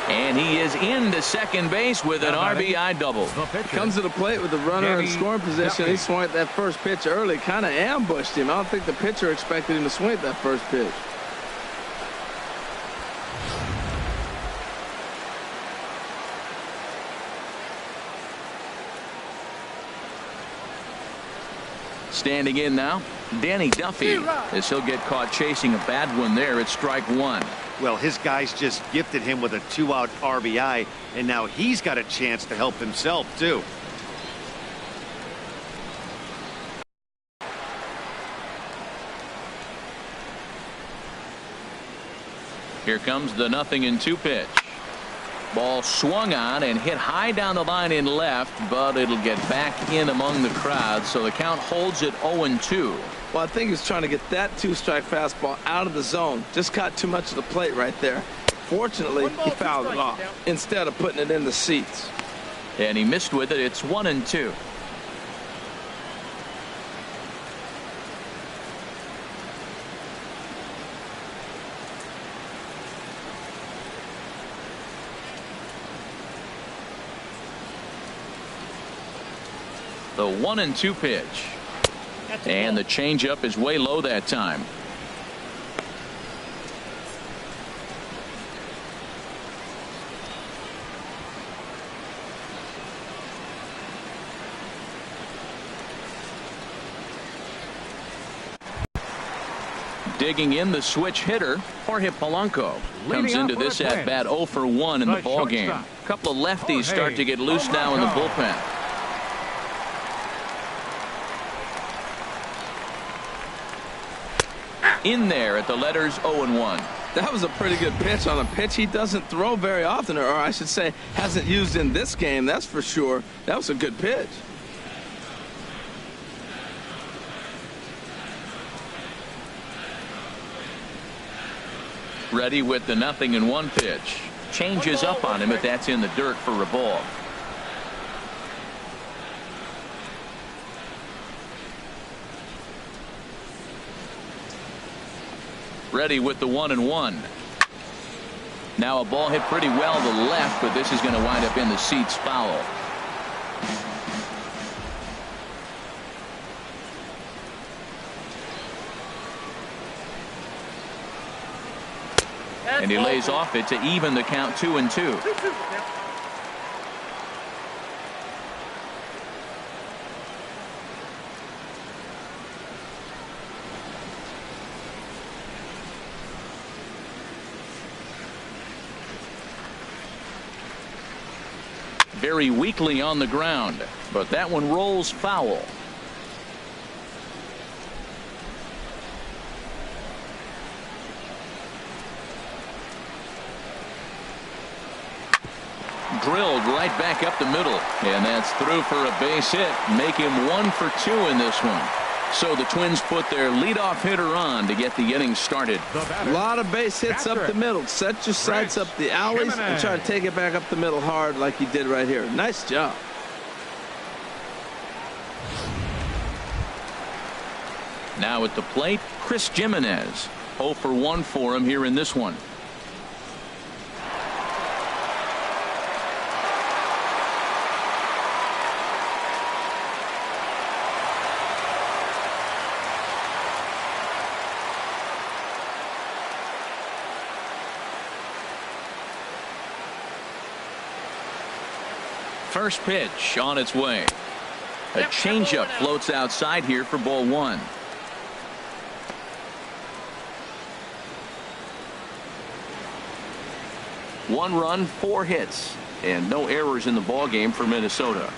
And he is into second base with an RBI double. Comes to the plate with the runner in scoring position. He swung at that first pitch early, kind of ambushed him. I don't think the pitcher expected him to swing at that first pitch. Standing in now, Danny Duffy, as he'll get caught chasing a bad one there at strike one. Well, his guys just gifted him with a 2-out RBI, and now he's got a chance to help himself, too. Here comes the 0-2 pitch. Ball swung on and hit high down the line in left, but it'll get back in among the crowd, so the count holds at 0-2. Well, I think he's trying to get that 2-strike fastball out of the zone. Just caught too much of the plate right there. Fortunately, he fouled it off instead of putting it in the seats. And he missed with it. It's 1-2. The 1-2 pitch. And the changeup is way low that time. Digging in the switch hitter, Jorge Polanco comes into this at bat 0 for 1 in the ball game. A couple of lefties start to get loose now in the bullpen. In there at the letters 0-1. That was a pretty good pitch on a pitch he doesn't throw very often, or I should say hasn't used in this game, that's for sure. That was a good pitch. Ready with the 0-1 pitch. Changes up on him, but that's in the dirt for a ball. Ready with the 1-1. Now a ball hit pretty well to the left, but this is going to wind up in the seats foul. And he lays off it to even the count 2-2. Very weakly on the ground, but that one rolls foul. Drilled right back up the middle, and that's through for a base hit. Make him 1 for 2 in this one. So the Twins put their leadoff hitter on to get the inning started. A lot of base hits up the middle. Set your sights up the alleys and try to take it back up the middle hard like he did right here. Nice job. Now at the plate, Chris Jimenez. 0 for 1 for him here in this one. First pitch on its way. A changeup floats outside here for ball 1. One run, 4 hits, and no errors in the ball game for Minnesota.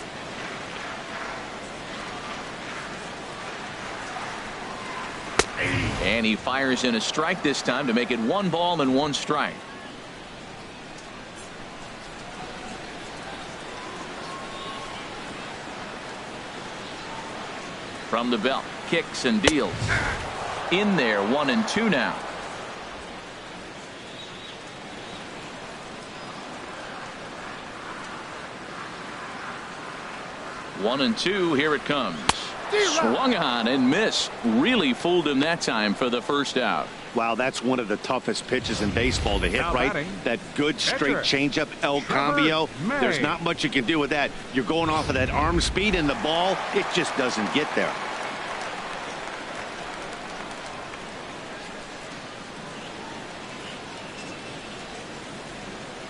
And he fires in a strike this time to make it 1 ball and 1 strike. From the belt, kicks and deals. In there, 1-2 now. 1-2. Here it comes. Swung on and missed. Really fooled him that time for the first out. Wow, that's one of the toughest pitches in baseball to hit, Now right? batting, That good straight pitcher, changeup, El Trevor Cambio. May. There's not much you can do with that. You're going off of that arm speed, and the ball, it just doesn't get there.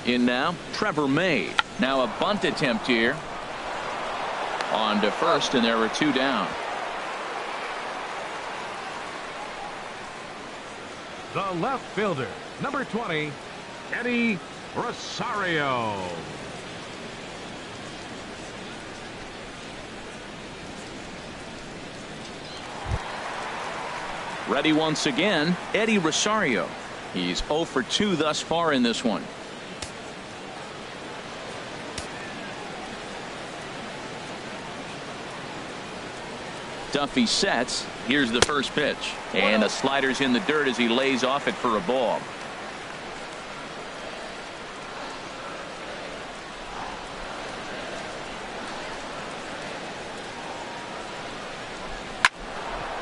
In now, Trevor May. Now a bunt attempt here. On to first, and there were 2 down. The left fielder, number 20, Eddie Rosario. Ready once again, Eddie Rosario. He's 0 for 2 thus far in this one. Duffy sets. Here's the first pitch. And the slider's in the dirt as he lays off it for a ball.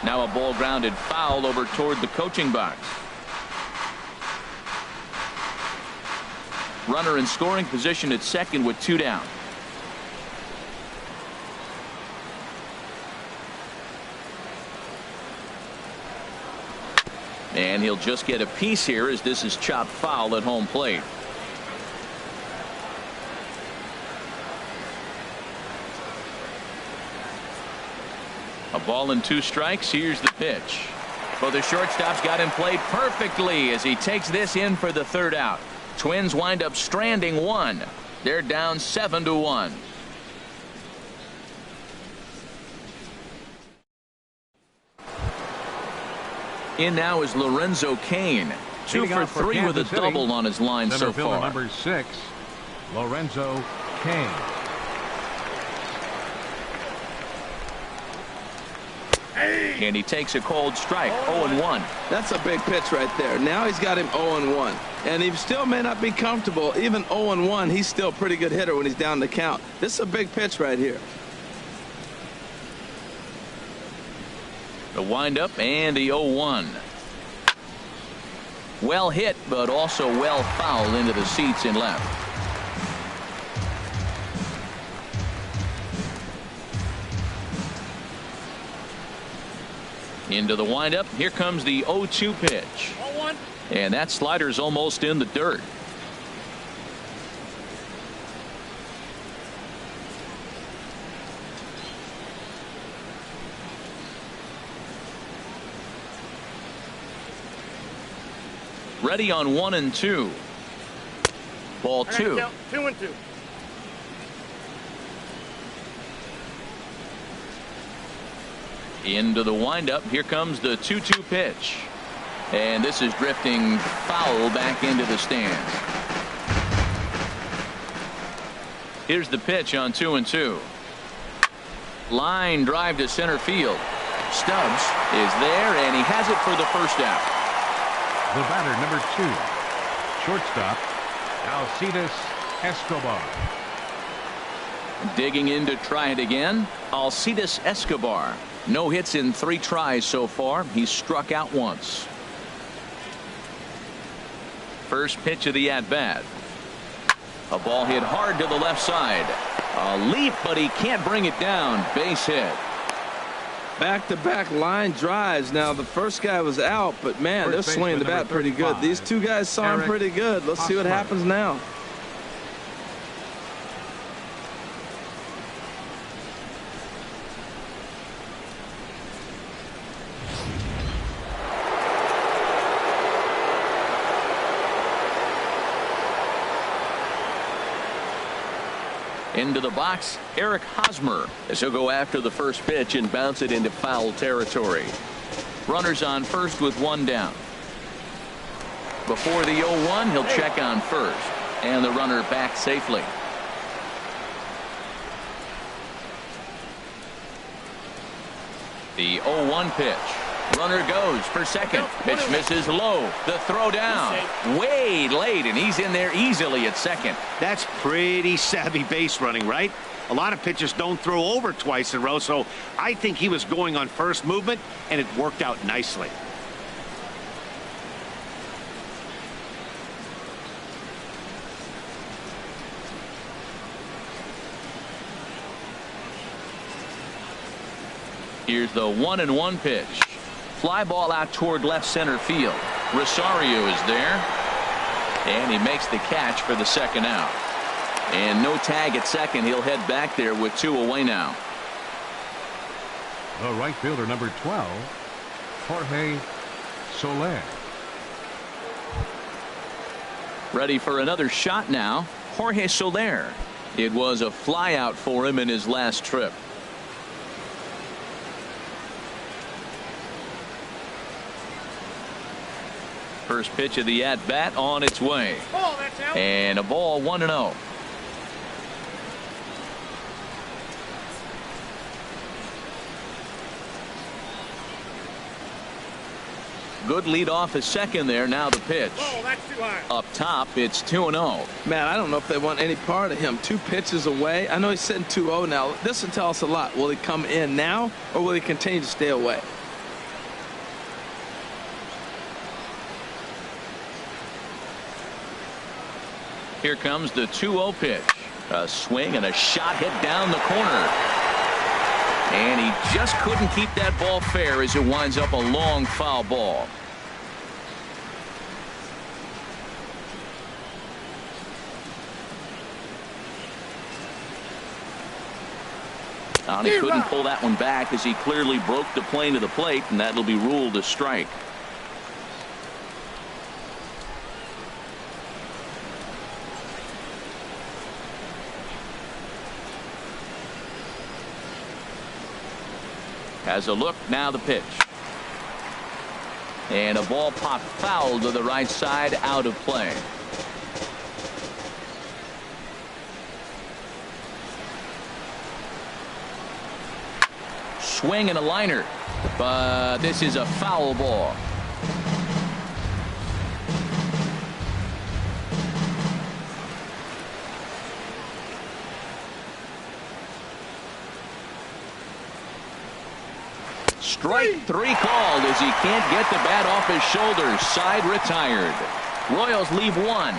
Now a ball grounded foul over toward the coaching box. Runner in scoring position at second with 2 down. And he'll just get a piece here as this is chopped foul at home plate. A ball and 2 strikes. Here's the pitch. Well, the shortstop's got him played perfectly as he takes this in for the 3rd out. Twins wind up stranding 1. They're down 7-1. In now is Lorenzo Cain. 2 for 3 with a double on his line so far. Number 6, Lorenzo Cain. And he takes a cold strike. 0-1. That's a big pitch right there. Now he's got him 0-1. And he still may not be comfortable. Even 0-1, he's still a pretty good hitter when he's down the count. This is a big pitch right here. The windup and the 0-1. Well hit, but also well fouled into the seats in left. Into the windup. Here comes the 0-2 pitch. And that slider's almost in the dirt. Ready on 1-2. Ball 2. 2-2. Into the windup. Here comes the 2-2 pitch. And this is drifting foul back into the stands. Here's the pitch on 2-2. Line drive to center field. Stubbs is there, and he has it for the first out. The batter, number 2, shortstop, Alcides Escobar. Digging in to try it again, Alcides Escobar. No hits in 3 tries so far. He's struck out once. First pitch of the at-bat. A ball hit hard to the left side. A leap, but he can't bring it down. Base hit. Back-to-back line drives. Now the first guy was out, but man, they're swinging the bat pretty good. These 2 guys saw him pretty good. Let's see what happens now. Into the box, Eric Hosmer, as he'll go after the first pitch and bounce it into foul territory. Runners on first with 1 down. Before the 0-1, he'll check on first, and the runner back safely. The 0-1 pitch, Runner goes for second. Pitch misses low. The throw down. Way late, and he's in there easily at second. That's pretty savvy base running, right? A lot of pitchers don't throw over twice in a row, so I think he was going on first movement, and it worked out nicely. Here's the 1-1 pitch. Fly ball out toward left center field. Rosario is there, and he makes the catch for the second out. And no tag at second. He'll head back there with 2 away now. The right fielder, number 12, Jorge Soler. Ready for another shot now. Jorge Soler. It was a fly out for him in his last trip. First pitch of the at-bat on its way. Oh, that's out. And a ball, 1-0. Good lead off his second there. Now the pitch. Oh, that's too high. Up top, it's 2-0. Man, I don't know if they want any part of him. 2 pitches away. I know he's sitting 2-0 now. This will tell us a lot. Will he come in now, or will he continue to stay away? Here comes the 2-0 pitch. A swing and a shot hit down the corner. And he just couldn't keep that ball fair as it winds up a long foul ball. And he couldn't pull that one back as he clearly broke the plane to the plate, and that'll be ruled a strike. Has a look, now the pitch. And a ball popped foul to the right side, out of play. Swing and a liner, but this is a foul ball. Strike 3 called as he can't get the bat off his shoulders. Side retired. Royals leave 1.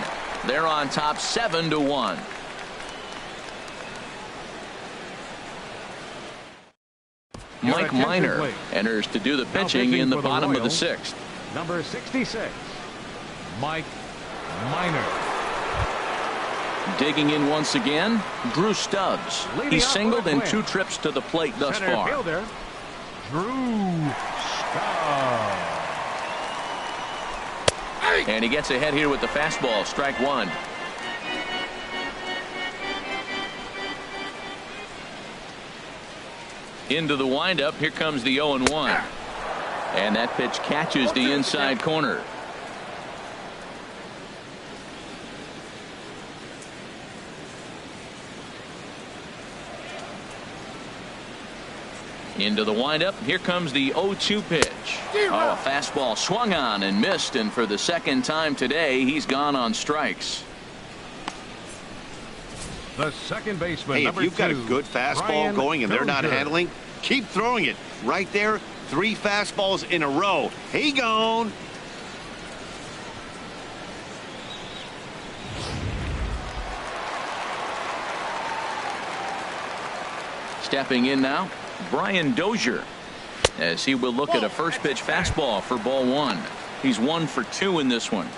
They're on top 7-1. Mike Minor enters to do the pitching in the bottom of the 6th. Number 66, Mike Minor. Digging in once again, Drew Stubbs. He's singled in 2 trips to the plate thus far. Fielder, Drew Stubbs. And he gets ahead here with the fastball. Strike 1. Into the windup. Here comes the 0-1. And that pitch catches the inside corner. Into the windup. Here comes the 0-2 pitch. Oh, a fastball swung on and missed, and for the second time today, he's gone on strikes. The second baseman, hey, if number you've got a 2, good fastball Brian going and they're not Dozier. handling, keep throwing it. Right there, 3 fastballs in a row. He gone. Stepping in now, Brian Dozier, as he will look at a first pitch fastball for ball 1. He's 1 for 2 in this one.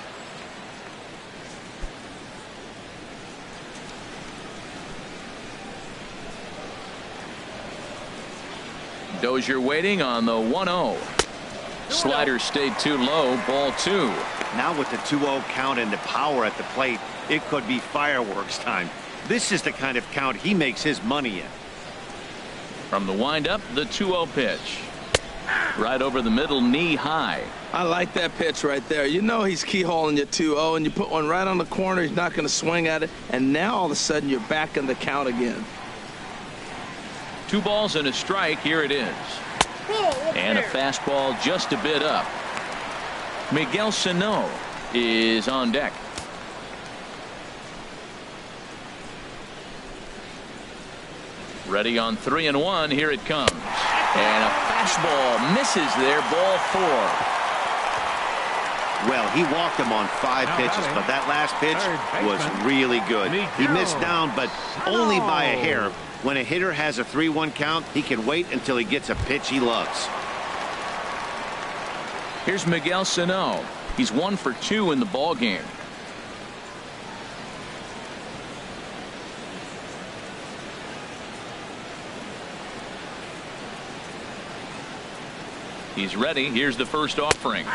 Dozier waiting on the 1-0. Slider stayed too low. Ball 2. Now with the 2-0 count and the power at the plate, it could be fireworks time. This is the kind of count he makes his money in. From the windup, the 2-0 pitch. Right over the middle, knee high. I like that pitch right there. You know he's keyholing your 2-0, and you put one right on the corner. He's not going to swing at it. And now all of a sudden you're back in the count again. 2 balls and a strike. Here it is. And a fastball just a bit up. Miguel Sano is on deck. Ready on 3-1. Here it comes. And a fastball misses there. Ball 4. Well, he walked him on 5 pitches, but that last pitch was really good. He missed down, but only by a hair. When a hitter has a 3-1 count, he can wait until he gets a pitch he loves. Here's Miguel Sano. He's 1 for 2 in the ball game. He's ready. Here's the first offering.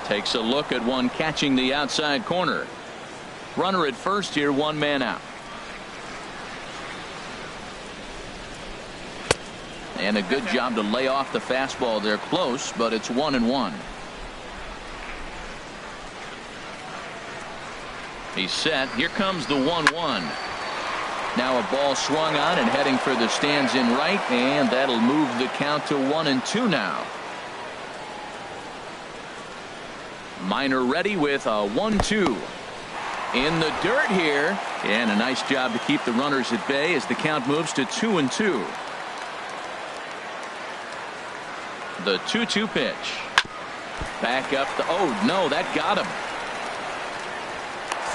Takes a look at one catching the outside corner. Runner at first here, 1 man out. And a good job to lay off the fastball there, close, but it's 1-1. He's set. Here comes the 1-1. Now a ball swung on and heading for the stands in right, and that'll move the count to 1-2 now. Minor ready with a 1-2 in the dirt here, and a nice job to keep the runners at bay as the count moves to 2-2. The 2-2 pitch. Back up the, oh no, that got him.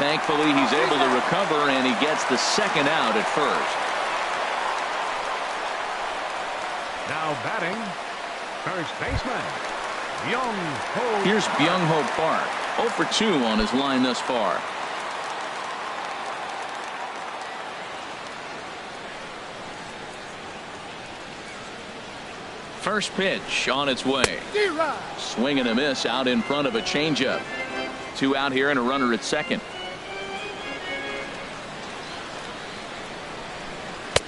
Thankfully he's able to recover, and he gets the second out at first. Now batting, first baseman, Byung-Ho. Here's Byung-Ho Park, 0 for 2 on his line thus far. First pitch on its way. Swing and a miss out in front of a changeup. 2 out here and a runner at second.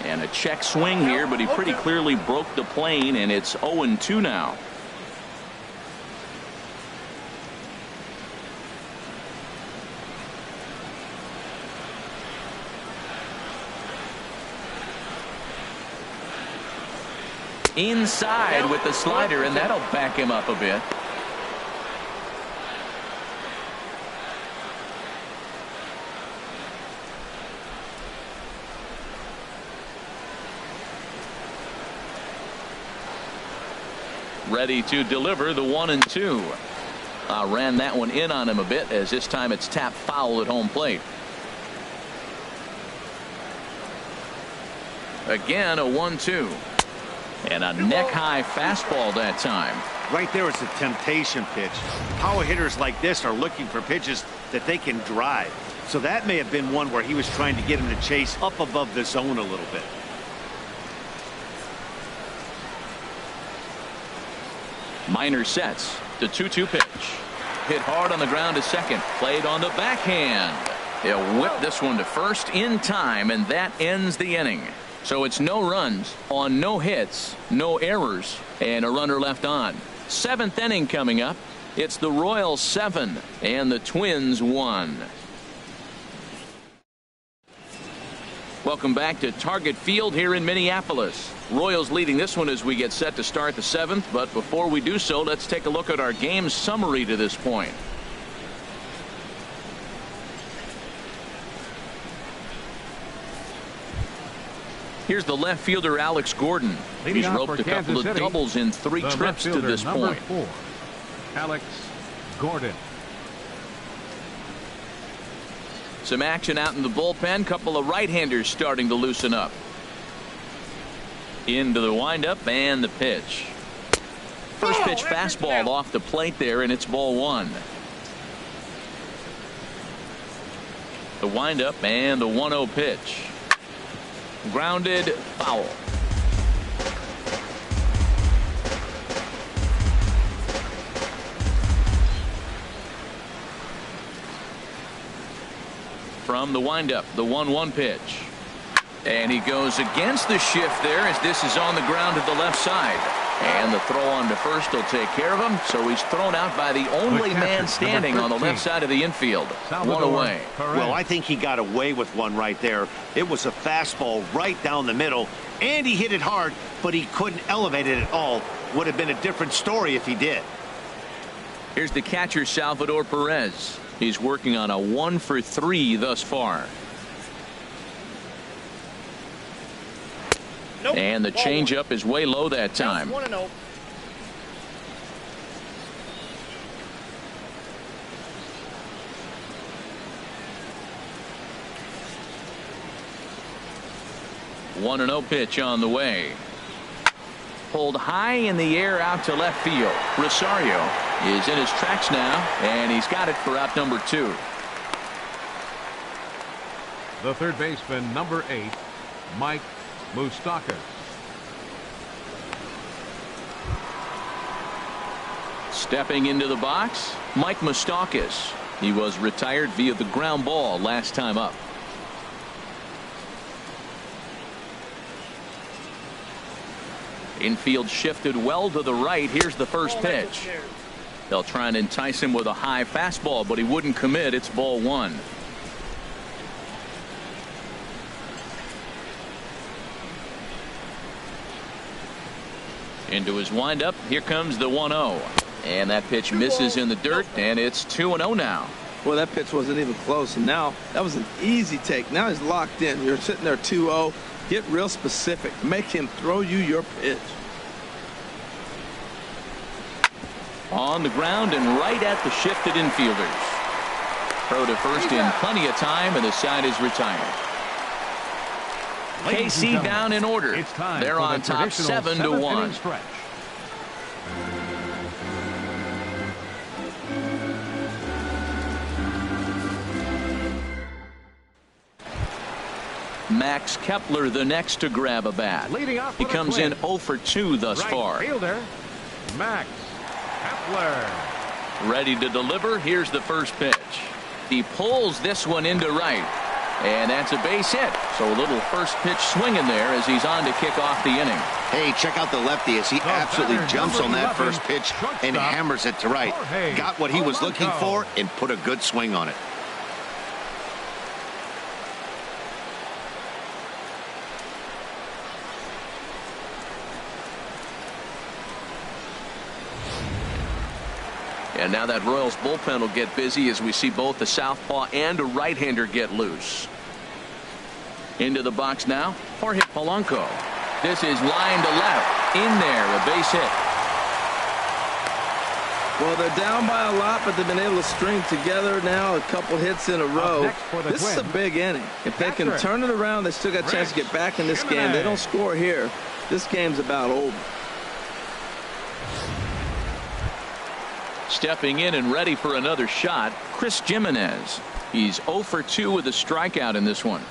And a check swing here, but he pretty clearly broke the plane, and it's 0-2 now. Inside with the slider, and that'll back him up a bit. Ready to deliver the 1-2. Ran that one in on him a bit, as this time it's tapped foul at home plate. Again a 1-2. And a neck-high fastball that time. Right there, it's a temptation pitch. Power hitters like this are looking for pitches that they can drive. So that may have been one where he was trying to get him to chase up above the zone a little bit. Minor sets. The 2-2 pitch. Hit hard on the ground to second. Played on the backhand. He'll whip this one to first in time, and that ends the inning. So it's no runs on no hits, no errors, and a runner left on. 7th inning coming up. It's the Royals 7 and the Twins 1. Welcome back to Target Field here in Minneapolis. Royals leading this one as we get set to start the 7th. But before we do so, let's take a look at our game summary to this point. Here's the left fielder, Alex Gordon. He's roped a couple of doubles in 3 trips to this point. 4, Alex Gordon. Some action out in the bullpen. Couple of right-handers starting to loosen up. Into the windup and the pitch. First pitch fastball off the plate there, and it's ball 1. The windup and the 1-0 pitch. Grounded, foul. From the windup, the 1-1 pitch. And he goes against the shift there as this is on the ground to the left side. And the throw on to first will take care of him, so he's thrown out by the only man standing on the left side of the infield. One away. Well, I think he got away with one right there. It was a fastball right down the middle, and he hit it hard, but he couldn't elevate it at all. Would have been a different story if he did. Here's the catcher, Salvador Perez. He's working on a 1-for-3 thus far. Nope. And the changeup is way low that time. 1-0. One and 0 pitch on the way. Pulled high in the air out to left field. Rosario is in his tracks now, and he's got it for out number 2. The third baseman, number 8, Mike Moustakas. Stepping into the box, Mike Moustakas. He was retired via the ground ball last time up. Infield shifted well to the right. Here's the first pitch. They'll try and entice him with a high fastball, but he wouldn't commit. It's ball 1. Into his windup. Here comes the 1-0. And that pitch misses in the dirt, and it's 2-0 now. Well, that pitch wasn't even close, and now that was an easy take. Now he's locked in. You're sitting there 2-0. Get real specific. Make him throw you your pitch. On the ground and right at the shifted infielders. Throw to first in plenty of time, and the side is retired. KC down in order. They're on top 7-1. Max Kepler the next to grab a bat. He comes in 0 for 2 thus far. Fielder, Max Kepler. Ready to deliver. Here's the first pitch. He pulls this one into right. And that's a base hit. So a little first pitch swinging there as he's on to kick off the inning. Hey, check out the lefty as he absolutely jumps on that first pitch and hammers it to right. Got what he was looking for and put a good swing on it. And now that Royals bullpen will get busy as we see both the southpaw and a right-hander get loose. Into the box now, Jorge Polanco. This is line to left. In there, a base hit. Well, they're down by a lot, but they've been able to string together now a couple hits in a row. This is a big inning. If they can turn it around, they still got a chance to get back in this game. They don't score here. This game's about over. Stepping in and ready for another shot, Chris Jimenez. He's 0 for 2 with a strikeout in this one.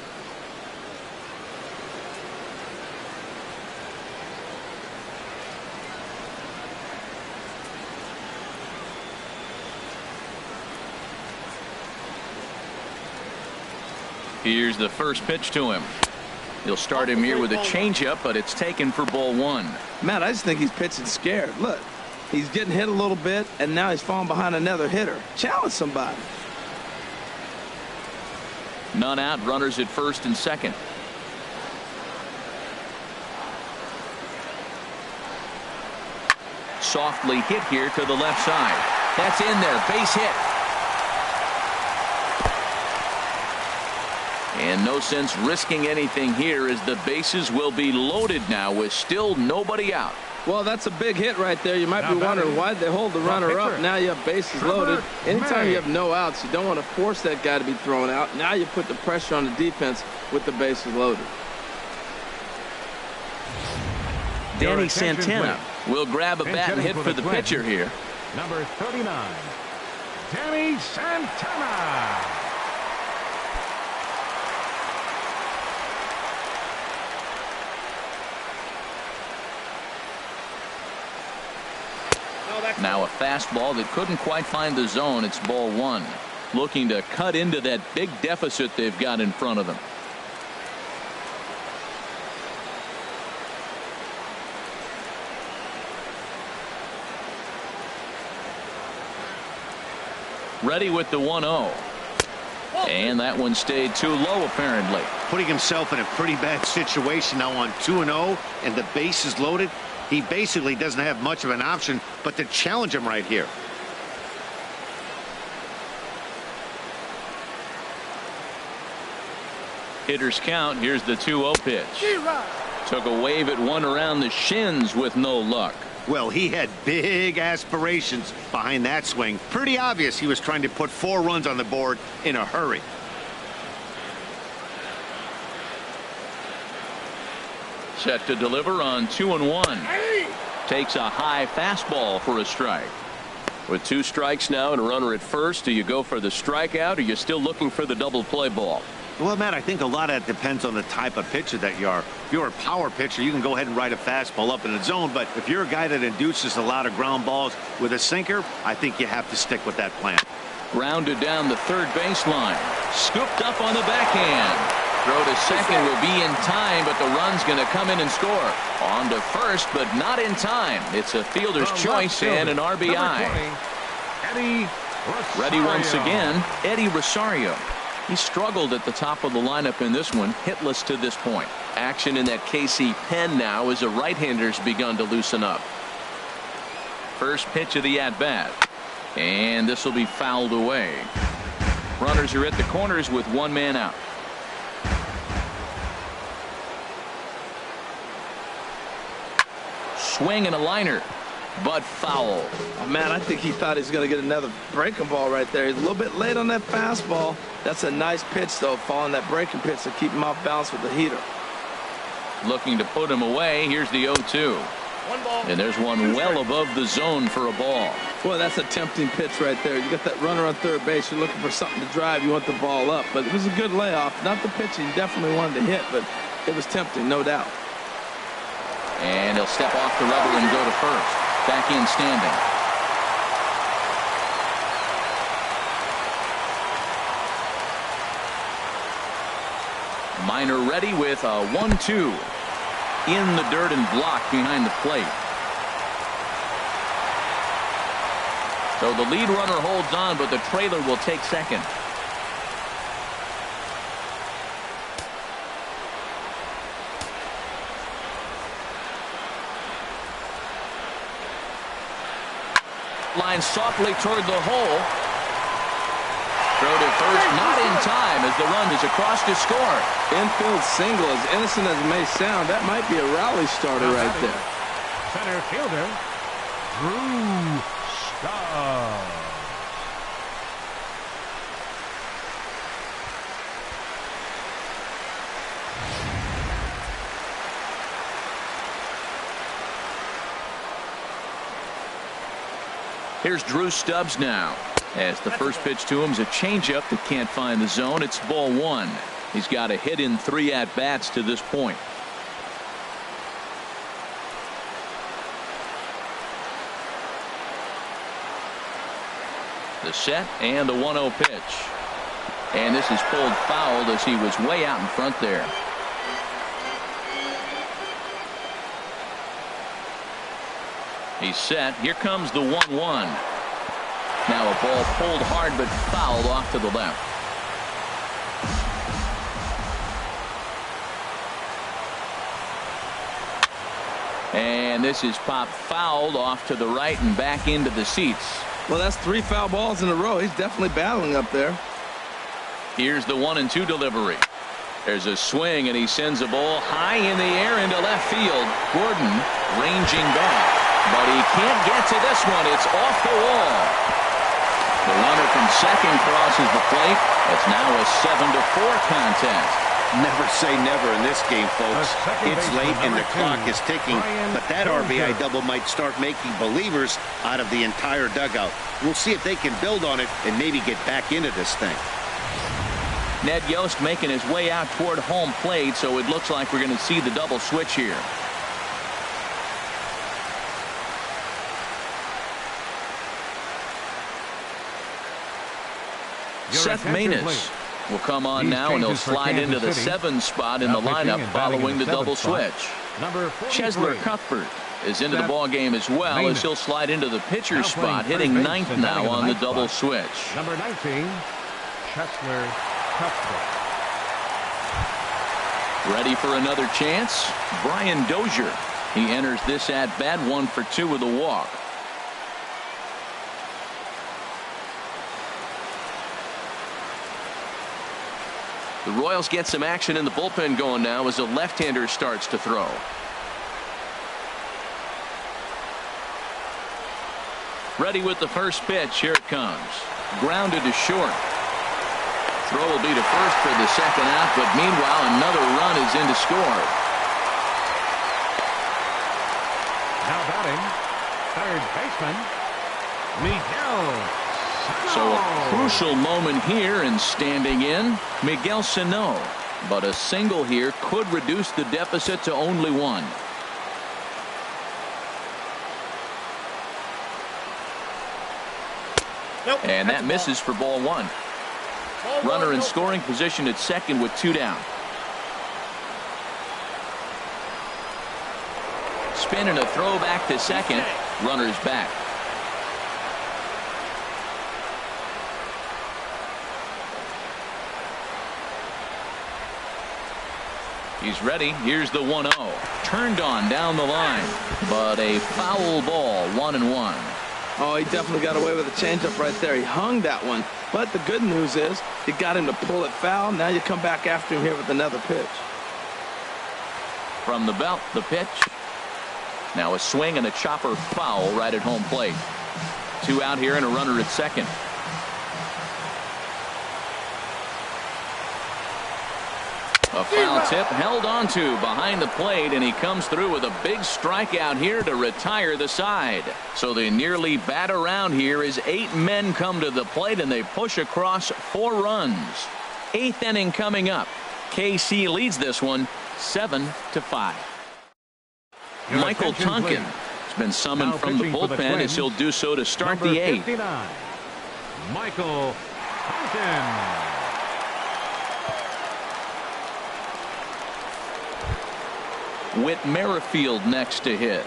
Here's the first pitch to him. He'll start him here with a changeup, but it's taken for ball 1. Matt, I just think he's pitching scared. Look. He's getting hit a little bit, and now he's falling behind another hitter. Challenge somebody. None out, runners at first and second. Softly hit here to the left side. That's in there, base hit. And no sense risking anything here as the bases will be loaded now with still nobody out. Well, that's a big hit right there. You might be wondering why they hold the runner up. Now you have bases loaded. Anytime you have no outs, you don't want to force that guy to be thrown out. Now you put the pressure on the defense with the bases loaded. Danny Santana will grab a bat and hit for the pitcher here. Number 39, Danny Santana. Now a fastball that couldn't quite find the zone. It's ball 1. Looking to cut into that big deficit they've got in front of them. Ready with the 1-0. And that one stayed too low, apparently. Putting himself in a pretty bad situation now on 2-0, and the base is loaded. He basically doesn't have much of an option but to challenge him right here. Hitters count. Here's the 2-0 pitch. Took a wave at one around the shins with no luck. Well, he had big aspirations behind that swing. Pretty obvious he was trying to put 4 runs on the board in a hurry. Set to deliver on 2-1. Takes a high fastball for a strike. With 2 strikes now and a runner at first, do you go for the strikeout or are you still looking for the double play ball? Well, Matt, I think a lot of that depends on the type of pitcher that you are. If you're a power pitcher, you can go ahead and ride a fastball up in the zone. But if you're a guy that induces a lot of ground balls with a sinker, I think you have to stick with that plan. Grounded down the third baseline. Scooped up on the backhand. Throw to second will be in time, but the run's going to come in and score. On to first, but not in time. It's a fielder's choice and an RBI. 20, Ready once again, Eddie Rosario. He struggled at the top of the lineup in this one, hitless to this point. Action in that KC pen now as the right-hander's begun to loosen up. First pitch of the at-bat. And this will be fouled away. Runners are at the corners with 1 man out. Swing and a liner, but foul. Oh, man, I think he thought he was going to get another breaking ball right there. He's a little bit late on that fastball. That's a nice pitch, though, following that breaking pitch to keep him off balance with the heater. Looking to put him away. Here's the 0-2. And there's one well above the zone for a ball. Boy, that's a tempting pitch right there. You got that runner on third base. You're looking for something to drive. You want the ball up. But it was a good layoff. Not the pitch he definitely wanted to hit, but it was tempting, no doubt. And he'll step off the rubber and go to first. Back in standing. Minor ready with a 1-2. In the dirt and blocked behind the plate. So the lead runner holds on, but the trailer will take second. Line softly toward the hole. Throw to first, not in time as the run is across to score. Infield single, as innocent as it may sound, that might be a rally starter right there. Center fielder, Drew Stubbs. Here's Drew Stubbs now. As the first pitch to him is a changeup that can't find the zone. It's ball 1. He's got a hit in 3 at-bats to this point. The set and the 1-0 pitch. And this is pulled foul as he was way out in front there. He's set. Here comes the 1-1. Now a ball pulled hard but fouled off to the left. And this is popped fouled off to the right and back into the seats. Well, that's 3 foul balls in a row. He's definitely battling up there. Here's the 1-2 delivery. There's a swing and he sends a ball high in the air into left field. Gordon ranging back, but he can't get to this one. It's off the wall. The runner from second crosses the plate. It's now a 7-4 contest. Never say never in this game, folks. It's late and the clock is ticking, but that RBI double might start making believers out of the entire dugout. We'll see if they can build on it and maybe get back into this thing. Ned Yost making his way out toward home plate, so it looks like we're going to see the double switch here. Seth Maness will come on now, and he'll slide into the 7 spot in the lineup following the double switch. Number 43, Chesler Cuthbert is into the ball game as well, as he'll slide into the pitcher's spot, hitting ninth now on the double switch. Number 19, Chesler Cuthbert. Ready for another chance? Brian Dozier. He enters this at bat 1 for 2 with a walk. The Royals get some action in the bullpen going now as a left-hander starts to throw. Ready with the first pitch. Here it comes. Grounded to short. Throw will be to first for the second out, but meanwhile another run is in to score. Now batting, third baseman, Miguel. So a crucial moment here, and standing in, Miguel Sano. But a single here could reduce the deficit to only 1. Nope, and that misses for ball 1. Runner in scoring position at second with 2 down. Spin and a throw back to second. Runner's back. He's ready. Here's the 1-0. Turned on down the line, but a foul ball. 1-1. Oh, he definitely got away with a changeup right there. He hung that one. But the good news is you got him to pull it foul. Now you come back after him here with another pitch. From the belt, the pitch. Now a swing and a chopper foul right at home plate. 2 out here and a runner at second. A foul tip held onto behind the plate, and he comes through with a big strikeout here to retire the side. So they nearly bat around here as 8 men come to the plate, and they push across 4 runs. 8th inning coming up. KC leads this one 7-5. Michael Tonkin has been summoned from the bullpen as he'll do so to start the 8th. 59, Michael Tonkin. Whit Merrifield next to hit.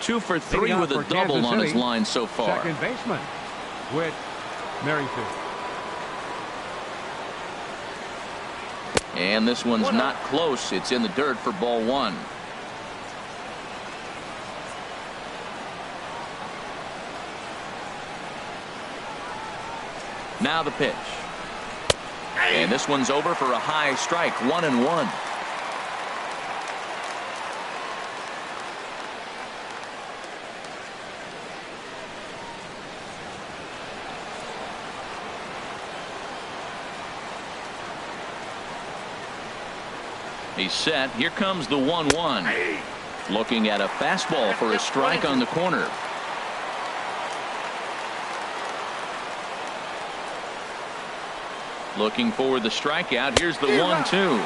2 for 3 with a double on his line so far. Second baseman, Whit Merrifield. And this one's not close. It's in the dirt for ball 1. Now the pitch. And this one's over for a high strike. 1-1. He's set. Here comes the 1-1. Looking at a fastball for a strike on the corner. Looking for the strikeout. Here's the 1-2.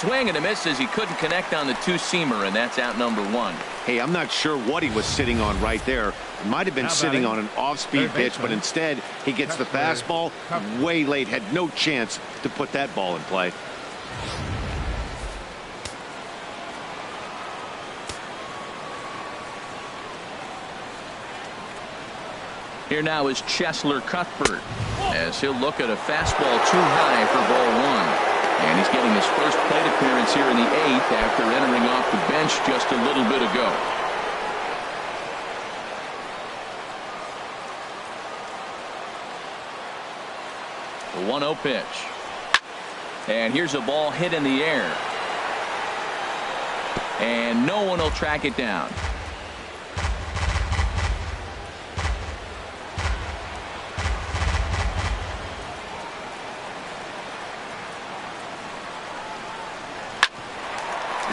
Swing and a miss as he couldn't connect on the 2-seamer, and that's out number 1. Hey, I'm not sure what he was sitting on right there. It might have been sitting on an off-speed pitch, but instead he gets the fastball way late. Had no chance to put that ball in play. Here now is Chesler Cuthbert as he'll look at a fastball too high for ball 1. And he's getting his first plate appearance here in the 8th after entering off the bench just a little bit ago. The 1-0 pitch. And here's a ball hit in the air. And no one will track it down.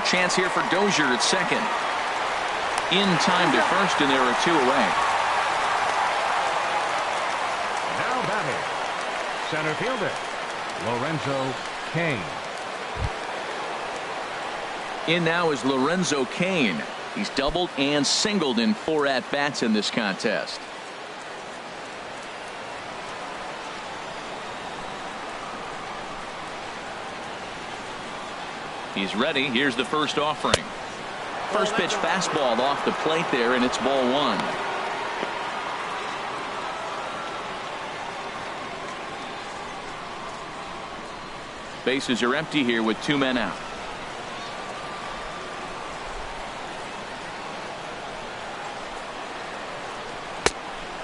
Chance here for Dozier at second. In time to first, and there are 2 away. Now batting, center fielder, Lorenzo Cain. In now is Lorenzo Cain. He's doubled and singled in 4 at-bats in this contest. He's ready. Here's the first offering. First pitch fastball off the plate there, and it's ball one. Bases are empty here with 2 men out.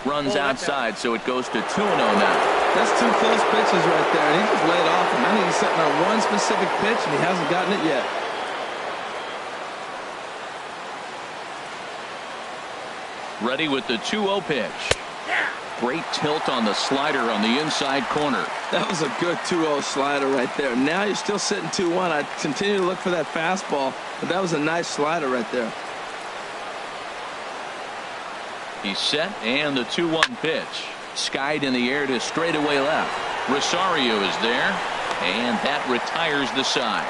Runs outside, so it goes to 2-0 now. That's 2 close pitches right there, and he just laid off him. I think he's sitting on one specific pitch, and he hasn't gotten it yet. Ready with the 2-0 pitch. Great tilt on the slider on the inside corner. That was a good 2-0 slider right there. Now you're still sitting 2-1. I continue to look for that fastball, but that was a nice slider right there. He's set, and the 2-1 pitch. Skied in the air to straightaway left. Rosario is there, and that retires the side.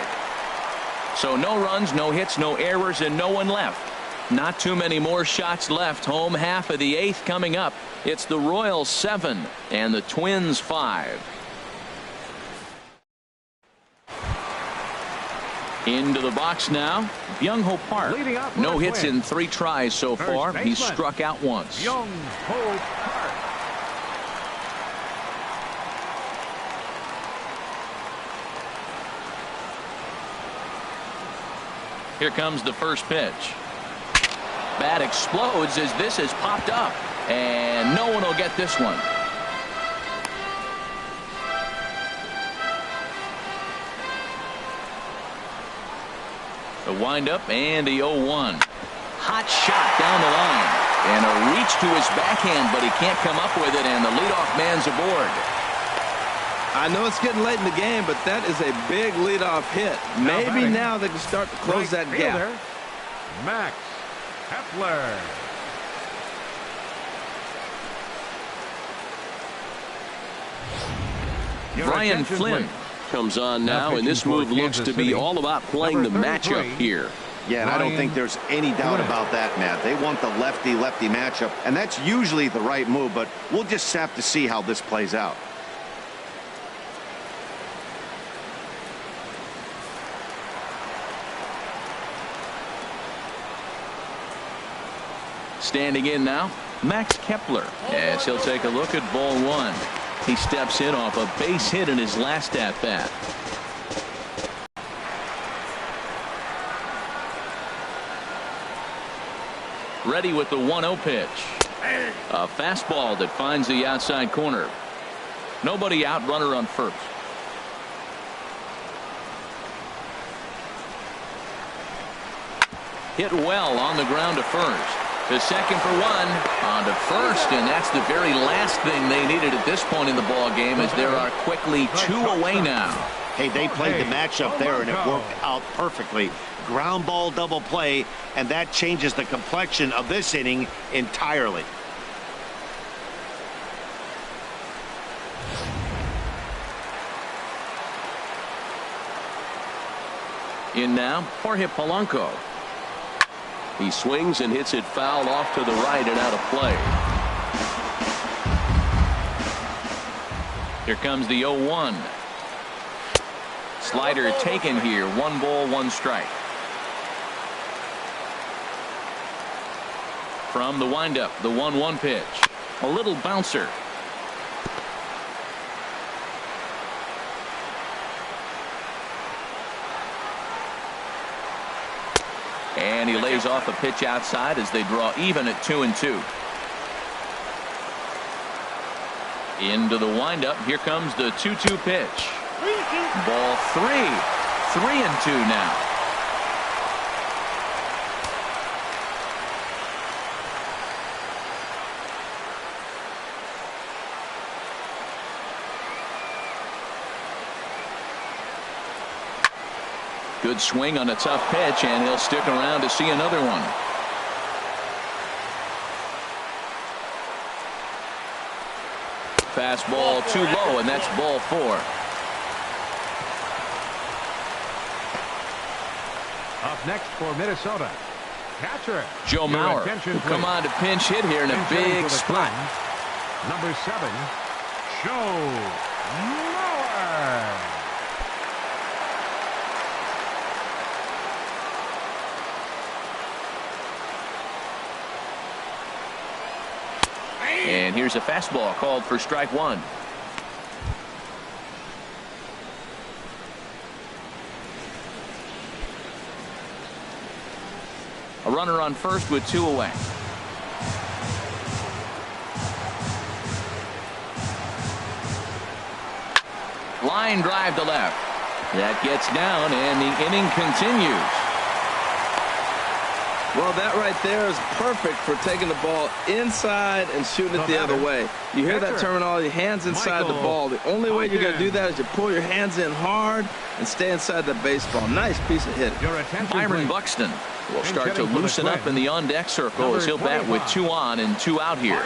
So no runs, no hits, no errors, and no one left. Not too many more shots left. Home half of the 8th coming up. It's the Royals 7 and the Twins 5. Into the box now, Byung-Ho Park. No hits in 3 tries so far. He's struck out once. Byung-Ho Park. Here comes the first pitch. Bat explodes as this has popped up, and no one will get this one. The windup and the 0-1. Hot shot down the line, and a reach to his backhand, but he can't come up with it, and the leadoff man's aboard. I know it's getting late in the game, but that is a big leadoff hit. Maybe now they can start to close that gap. Max Kepler. Brian Flynn comes on now, and this move looks to be all about playing the matchup here. Yeah, and I don't think there's any doubt about that, Matt. They want the lefty-lefty matchup, and that's usually the right move, but we'll just have to see how this plays out. Standing in now, Max Kepler, as he'll take a look at ball one. He steps in off a base hit in his last at-bat. Ready with the 1-0 pitch. A fastball that finds the outside corner. Nobody out, runner on first. Hit well on the ground to first. The second for one, on to first, and that's the very last thing they needed at this point in the ball game, as there are quickly 2 away now. Hey, they played the matchup there, and it worked out perfectly. Ground ball double play, and that changes the complexion of this inning entirely. In now, Jorge Polanco. He swings and hits it foul off to the right and out of play. Here comes the 0-1. Slider taken here. 1 ball, 1 strike. From the windup, the 1-1 pitch. A little bouncer. And he lays off a pitch outside as they draw even at 2-2. Into the windup. Here comes the 2-2 pitch. Ball 3. 3-2 now. Good swing on a tough pitch, and he'll stick around to see another one. Fastball too low, and that's ball 4. Up next for Minnesota, catcher Joe Mauer will come on to pinch hit here in a big spot. Number 7, Joe Mauer. here's a fastball called for strike one. A runner on first with 2 away. Line drive to left. That gets down, and the inning continues. Well, that right there is perfect for taking the ball inside and shooting it the other way. You hear that terminology, hands inside the ball. The only way you're going to do that is you pull your hands in hard and stay inside the baseball. Nice piece of hitting. Byron Buxton will start to loosen up in the on-deck circle as he'll bat with 2 on and 2 out here.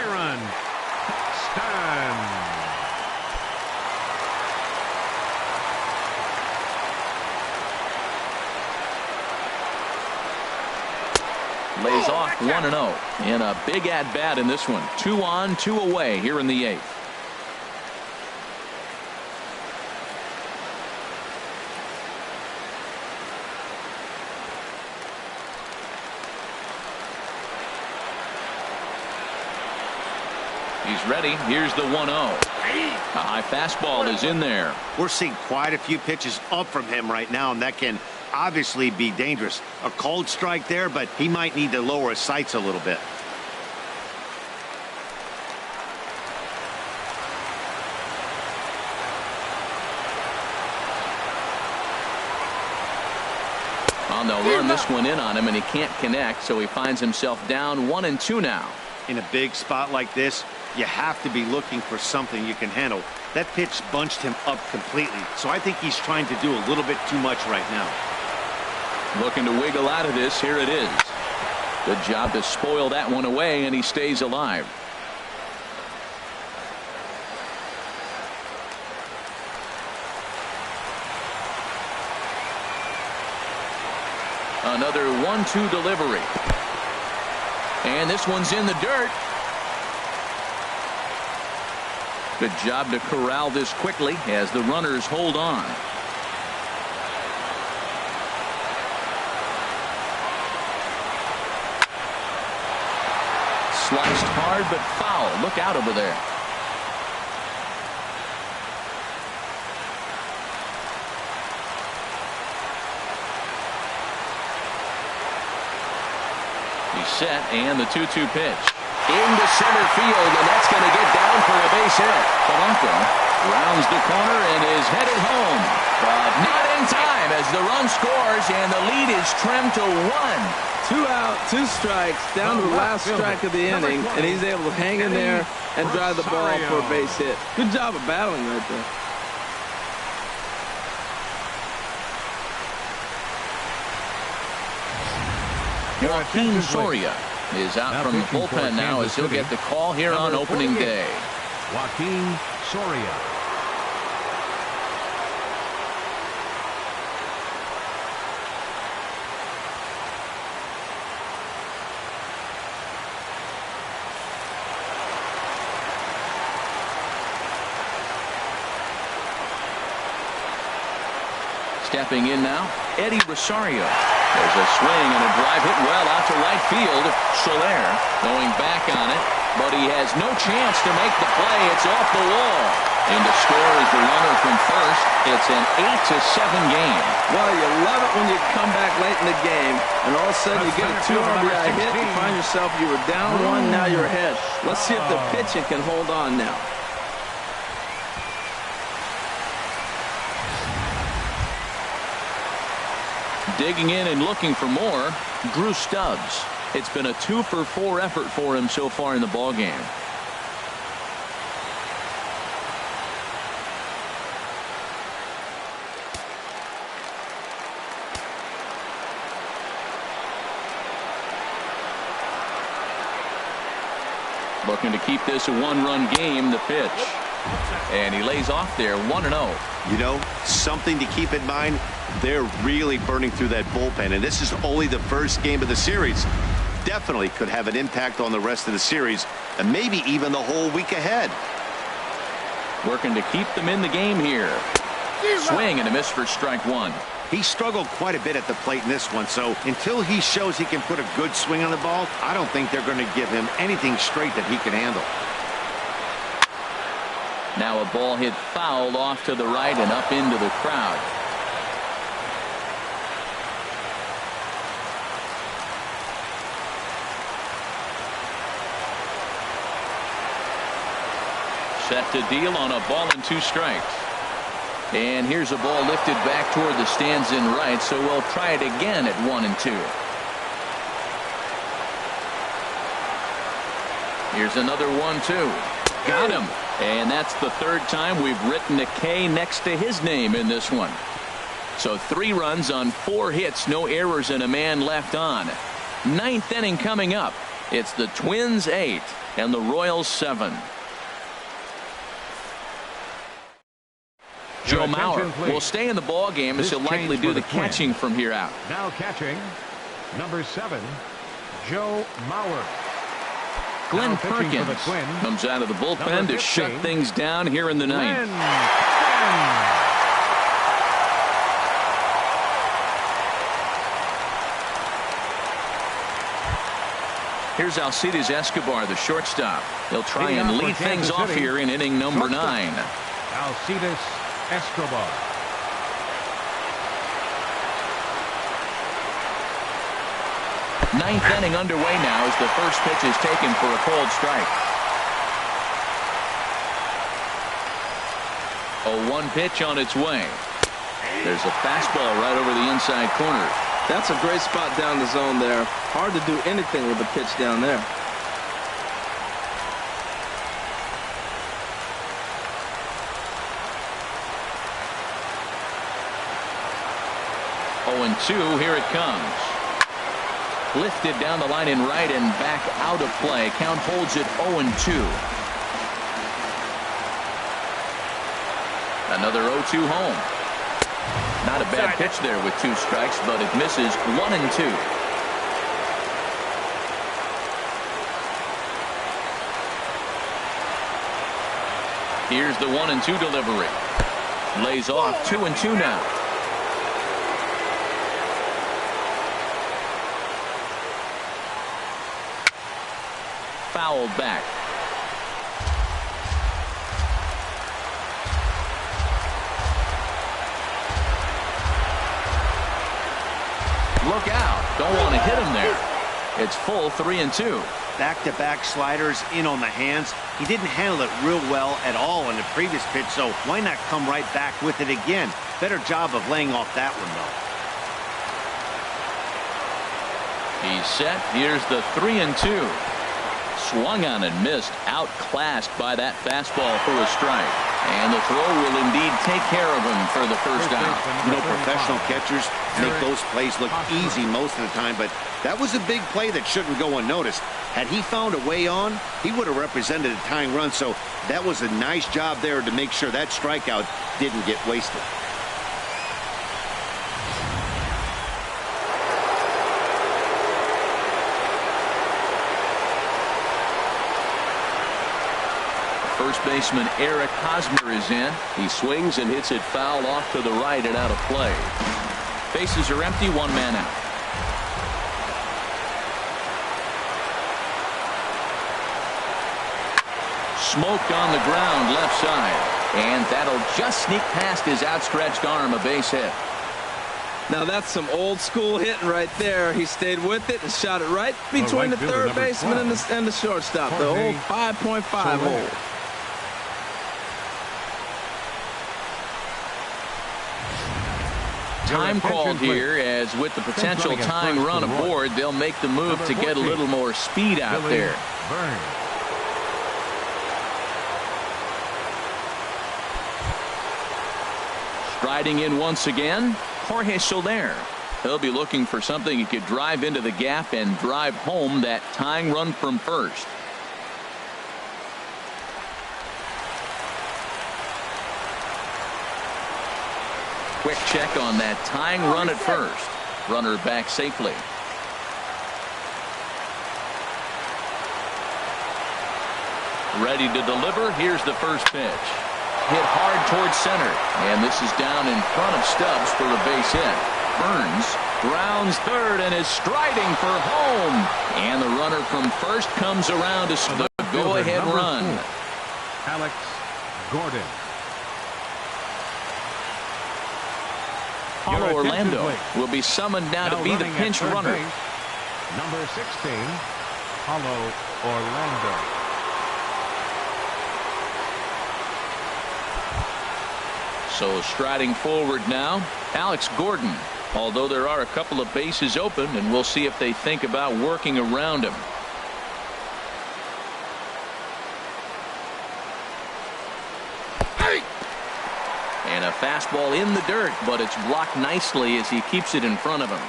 Lays off 1-0 in a big at-bat in this one. 2 on, 2 away here in the 8th. He's ready. Here's the 1-0. A high fastball is in there. We're seeing quite a few pitches up from him right now, and that can obviously be dangerous. A cold strike there, but he might need to lower his sights a little bit. Well, they'll run this one in on him, and he can't connect, so he finds himself down 1-2 now. In a big spot like this, you have to be looking for something you can handle. That pitch bunched him up completely, so I think he's trying to do a little bit too much right now. Looking to wiggle out of this. Here it is. Good job to spoil that one away, and he stays alive. Another 1-2 delivery. And this one's in the dirt. Good job to corral this quickly as the runners hold on. Sliced hard but foul. Look out over there. He's set, and the 2-2 pitch. Into center field, and that's going to get down for a base hit. Polanco rounds the corner and is headed home. But not in time as the run scores, and the lead is trimmed to 1. 2 out, 2 strikes, down to the last strike of the inning, and he's able to hang in there and drive the ball for a base hit. Good job of battling right there. Joaquin Soria is out from the bullpen now as he'll get the call here on opening day. Joaquin Soria. Stepping in now, Eddie Rosario. There's a swing and a drive hit well out to right field. Soler going back on it, but he has no chance to make the play. It's off the wall. And to score is the runner from first. It's an 8-7 game. Well, you love it when you come back late in the game, and all of a sudden you get a 2 RBI hit. You find yourself, you were down 1, now you're ahead. Let's see if the pitching can hold on now. Digging in and looking for more, Drew Stubbs. It's been a 2-for-4 effort for him so far in the ballgame. Looking to keep this a 1-run game, the pitch. And he lays off there, 1-0. You know, something to keep in mind, they're really burning through that bullpen, and this is only the first game of the series. Definitely could have an impact on the rest of the series, and maybe even the whole week ahead. Working to keep them in the game here. Swing and a miss for strike 1. He struggled quite a bit at the plate in this one, so until he shows he can put a good swing on the ball, I don't think they're going to give him anything straight that he can handle. Now a ball hit foul off to the right and up into the crowd. Set to deal on a ball and 2 strikes. And here's a ball lifted back toward the stands in right, so we'll try it again at 1-2. Here's another 1-2. Got him. And that's the 3rd time we've written a K next to his name in this one. So 3 runs on 4 hits, no errors, and a man left on. 9th inning coming up. It's the Twins 8 and the Royals 7. Joe Mauer will stay in the ball game as he'll likely do the catching from here out. Now catching, number 7, Joe Mauer. Glenn Perkins comes out of the bullpen to shut things down here in the 9th. Here's Alcides Escobar, the shortstop. He'll try and lead things off here in inning number 9. Alcides Escobar. Ninth inning underway now as the first pitch is taken for a cold strike. 0-1 pitch on its way. There's a fastball right over the inside corner. That's a great spot down the zone there. Hard to do anything with the pitch down there. And 2, here it comes. Lifted down the line in right and back out of play. Count holds it 0-2. Another 0-2 home. Not a bad pitch there with 2 strikes, but it misses 1-2. Here's the 1-2 delivery. Lays off 2-2 now. Fouled back. Look out. Don't want to hit him there. It's full 3-2. Back-to-back sliders in on the hands. He didn't handle it real well at all on the previous pitch, so why not come right back with it again? Better job of laying off that one, though. He's set. Here's the 3-2. Swung on and missed. Outclassed by that fastball for a strike. And the throw will indeed take care of him for the first out. You know, professional catchers make those plays look easy most of the time, but that was a big play that shouldn't go unnoticed. Had he found a way on, he would have represented a tying run, so that was a nice job there to make sure that strikeout didn't get wasted. First baseman Eric Hosmer is in. He swings and hits it foul off to the right and out of play. Bases are empty, 1 man out. Smoked on the ground left side. And that'll just sneak past his outstretched arm, a base hit. Now that's some old school hitting right there. He stayed with it and shot it right between the third baseman and the shortstop. The old 5.5 hole. Time called here, as with the potential tying run aboard, they'll make the move to get a little more speed out there. Striding in once again, Jorge Soler. He'll be looking for something he could drive into the gap and drive home that tying run from first. Quick check on that tying run at first. Runner back safely. Ready to deliver. Here's the first pitch. Hit hard towards center. And this is down in front of Stubbs for a base hit. Burns grounds third and is striding for home. And the runner from first comes around to the go-ahead run. Alex Gordon. Paulo Your attention, Orlando please. will be summoned now to be the running at pinch third runner. base, number 16, Paulo Orlando. So striding forward now, Alex Gordon. Although there are a couple of bases open, and we'll see if they think about working around him. And a fastball in the dirt, but it's blocked nicely as he keeps it in front of him.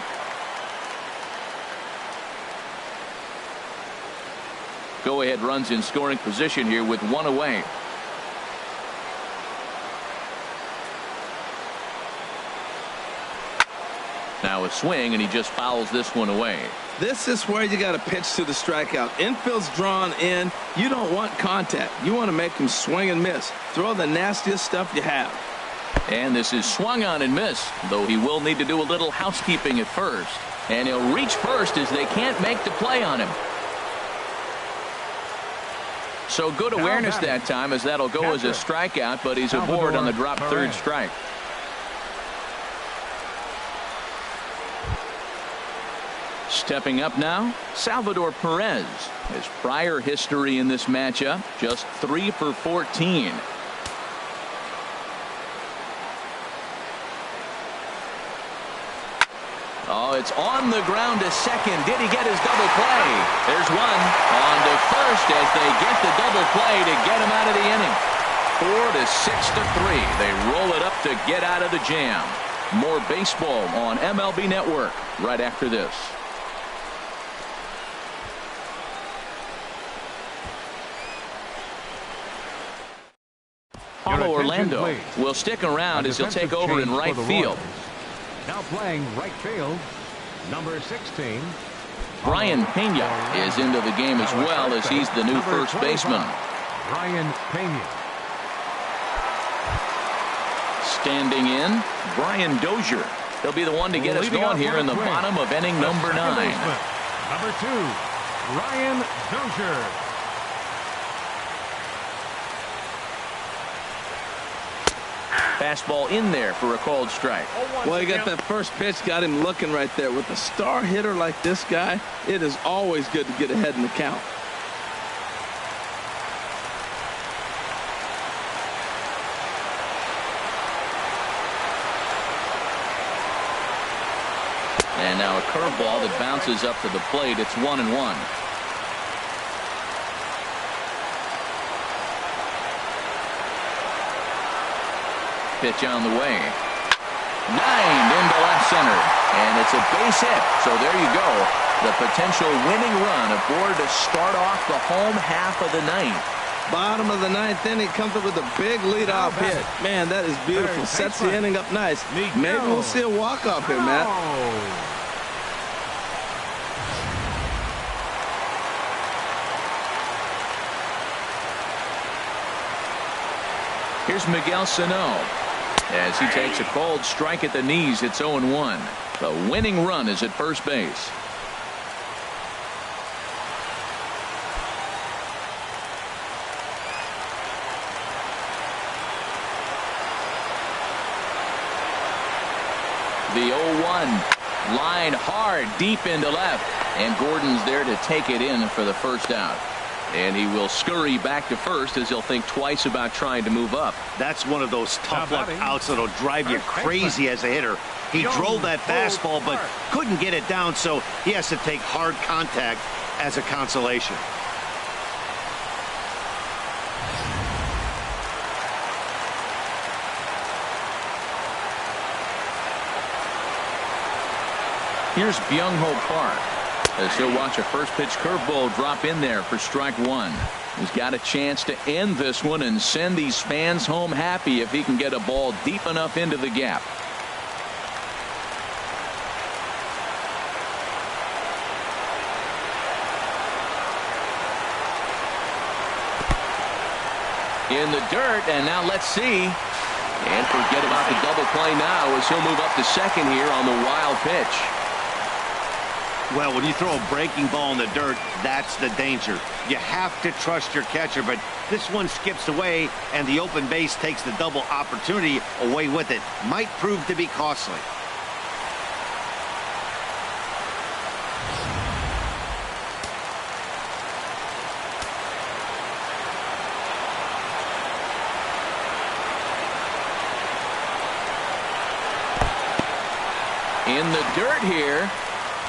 Go-ahead runs in scoring position here with one away. Now a swing, and he just fouls this one away. This is where you got to pitch to the strikeout. Infield's drawn in. You don't want contact. You want to make him swing and miss. Throw the nastiest stuff you have. And this is swung on and missed, though he will need to do a little housekeeping at first. And he'll reach first as they can't make the play on him. So good awareness that time, as that'll go as a strikeout, but he's aboard on the drop third strike. Stepping up now, Salvador Perez. His prior history in this matchup, just 3 for 14. Oh, it's on the ground to second. Did he get his double play? There's one. On to first as they get the double play to get him out of the inning. 4 to 6 to 3. They roll it up to get out of the jam. More baseball on MLB Network right after this. Paulo Orlando will stick around as he'll take over in right field. Now playing right field, number 16. Brian Pena is into the game as well, as he's the new first baseman. Brian Pena. Standing in, Brian Dozier. He'll be the one to get us going here in the bottom of inning number 9. Number 2, Brian Dozier. Fastball in there for a called strike. Well, you got that first pitch, got him looking right there. With a star hitter like this guy, it is always good to get ahead in the count. And now a curveball that bounces up to the plate. It's 1-1. Pitch on the way. Lined into left center. And it's a base hit. So there you go. The potential winning run aboard to start off the home half of the ninth. Bottom of the ninth inning, comes up with a big leadoff hit. Man, that is beautiful. Sets the inning up nice. Maybe we'll see a walk-off here, Matt. Here's Miguel Sano. As he takes a cold strike at the knees, it's 0-1. The winning run is at first base. The 0-1. Line hard deep into left. And Gordon's there to take it in for the first out. And he will scurry back to first as he'll think twice about trying to move up. That's one of those tough luck outs that'll drive you crazy as a hitter. He drove that fastball but couldn't get it down, so he has to take hard contact as a consolation. Here's Byung-Ho Park as he'll watch a first pitch curveball drop in there for strike 1. He's got a chance to end this one and send these fans home happy if he can get a ball deep enough into the gap. In the dirt, and now let's see. And forget about the double play now as he'll move up to second here on the wild pitch. Well, when you throw a breaking ball in the dirt, that's the danger. You have to trust your catcher, but this one skips away, and the open base takes the double opportunity away with it. Might prove to be costly. In the dirt here.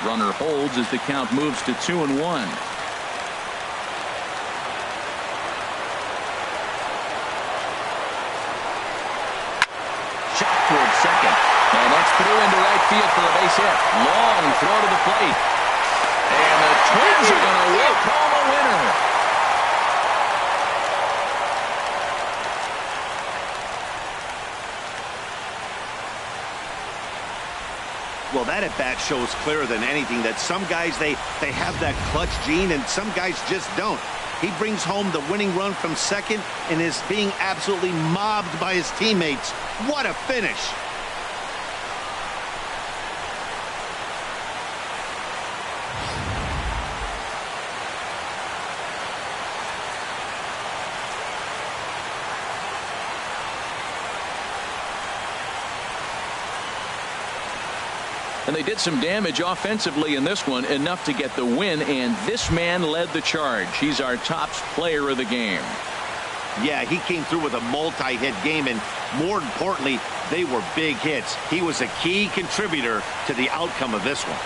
Runner holds as the count moves to 2-1. Shot towards second. And that's through into right field for a base hit. Long throw to the plate. And the Twins are going to walk home a winner. Well, that at-bat shows clearer than anything that some guys, they have that clutch gene, and some guys just don't. He brings home the winning run from second and is being absolutely mobbed by his teammates. What a finish. And they did some damage offensively in this one, enough to get the win, and this man led the charge. He's our top player of the game. Yeah, he came through with a multi-hit game, and more importantly, they were big hits. He was a key contributor to the outcome of this one.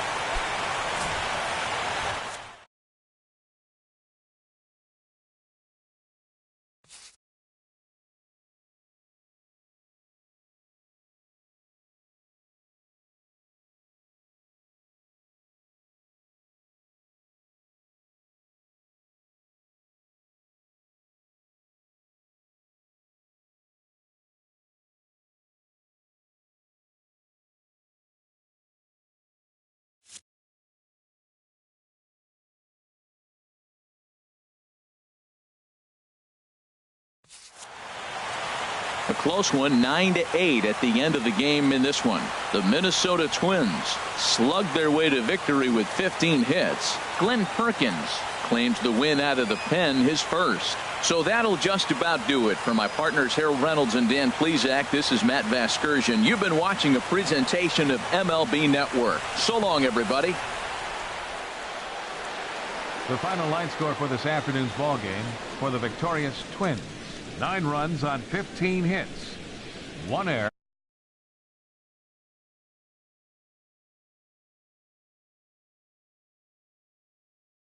A close one, 9-8 at the end of the game in this one. The Minnesota Twins slugged their way to victory with 15 hits. Glenn Perkins claims the win out of the pen, his first. So that'll just about do it. For my partners Harold Reynolds and Dan Plesac, this is Matt Vasgersian. You've been watching a presentation of MLB Network. So long, everybody. The final line score for this afternoon's ball game for the victorious Twins. 9 runs on 15 hits. 1 error.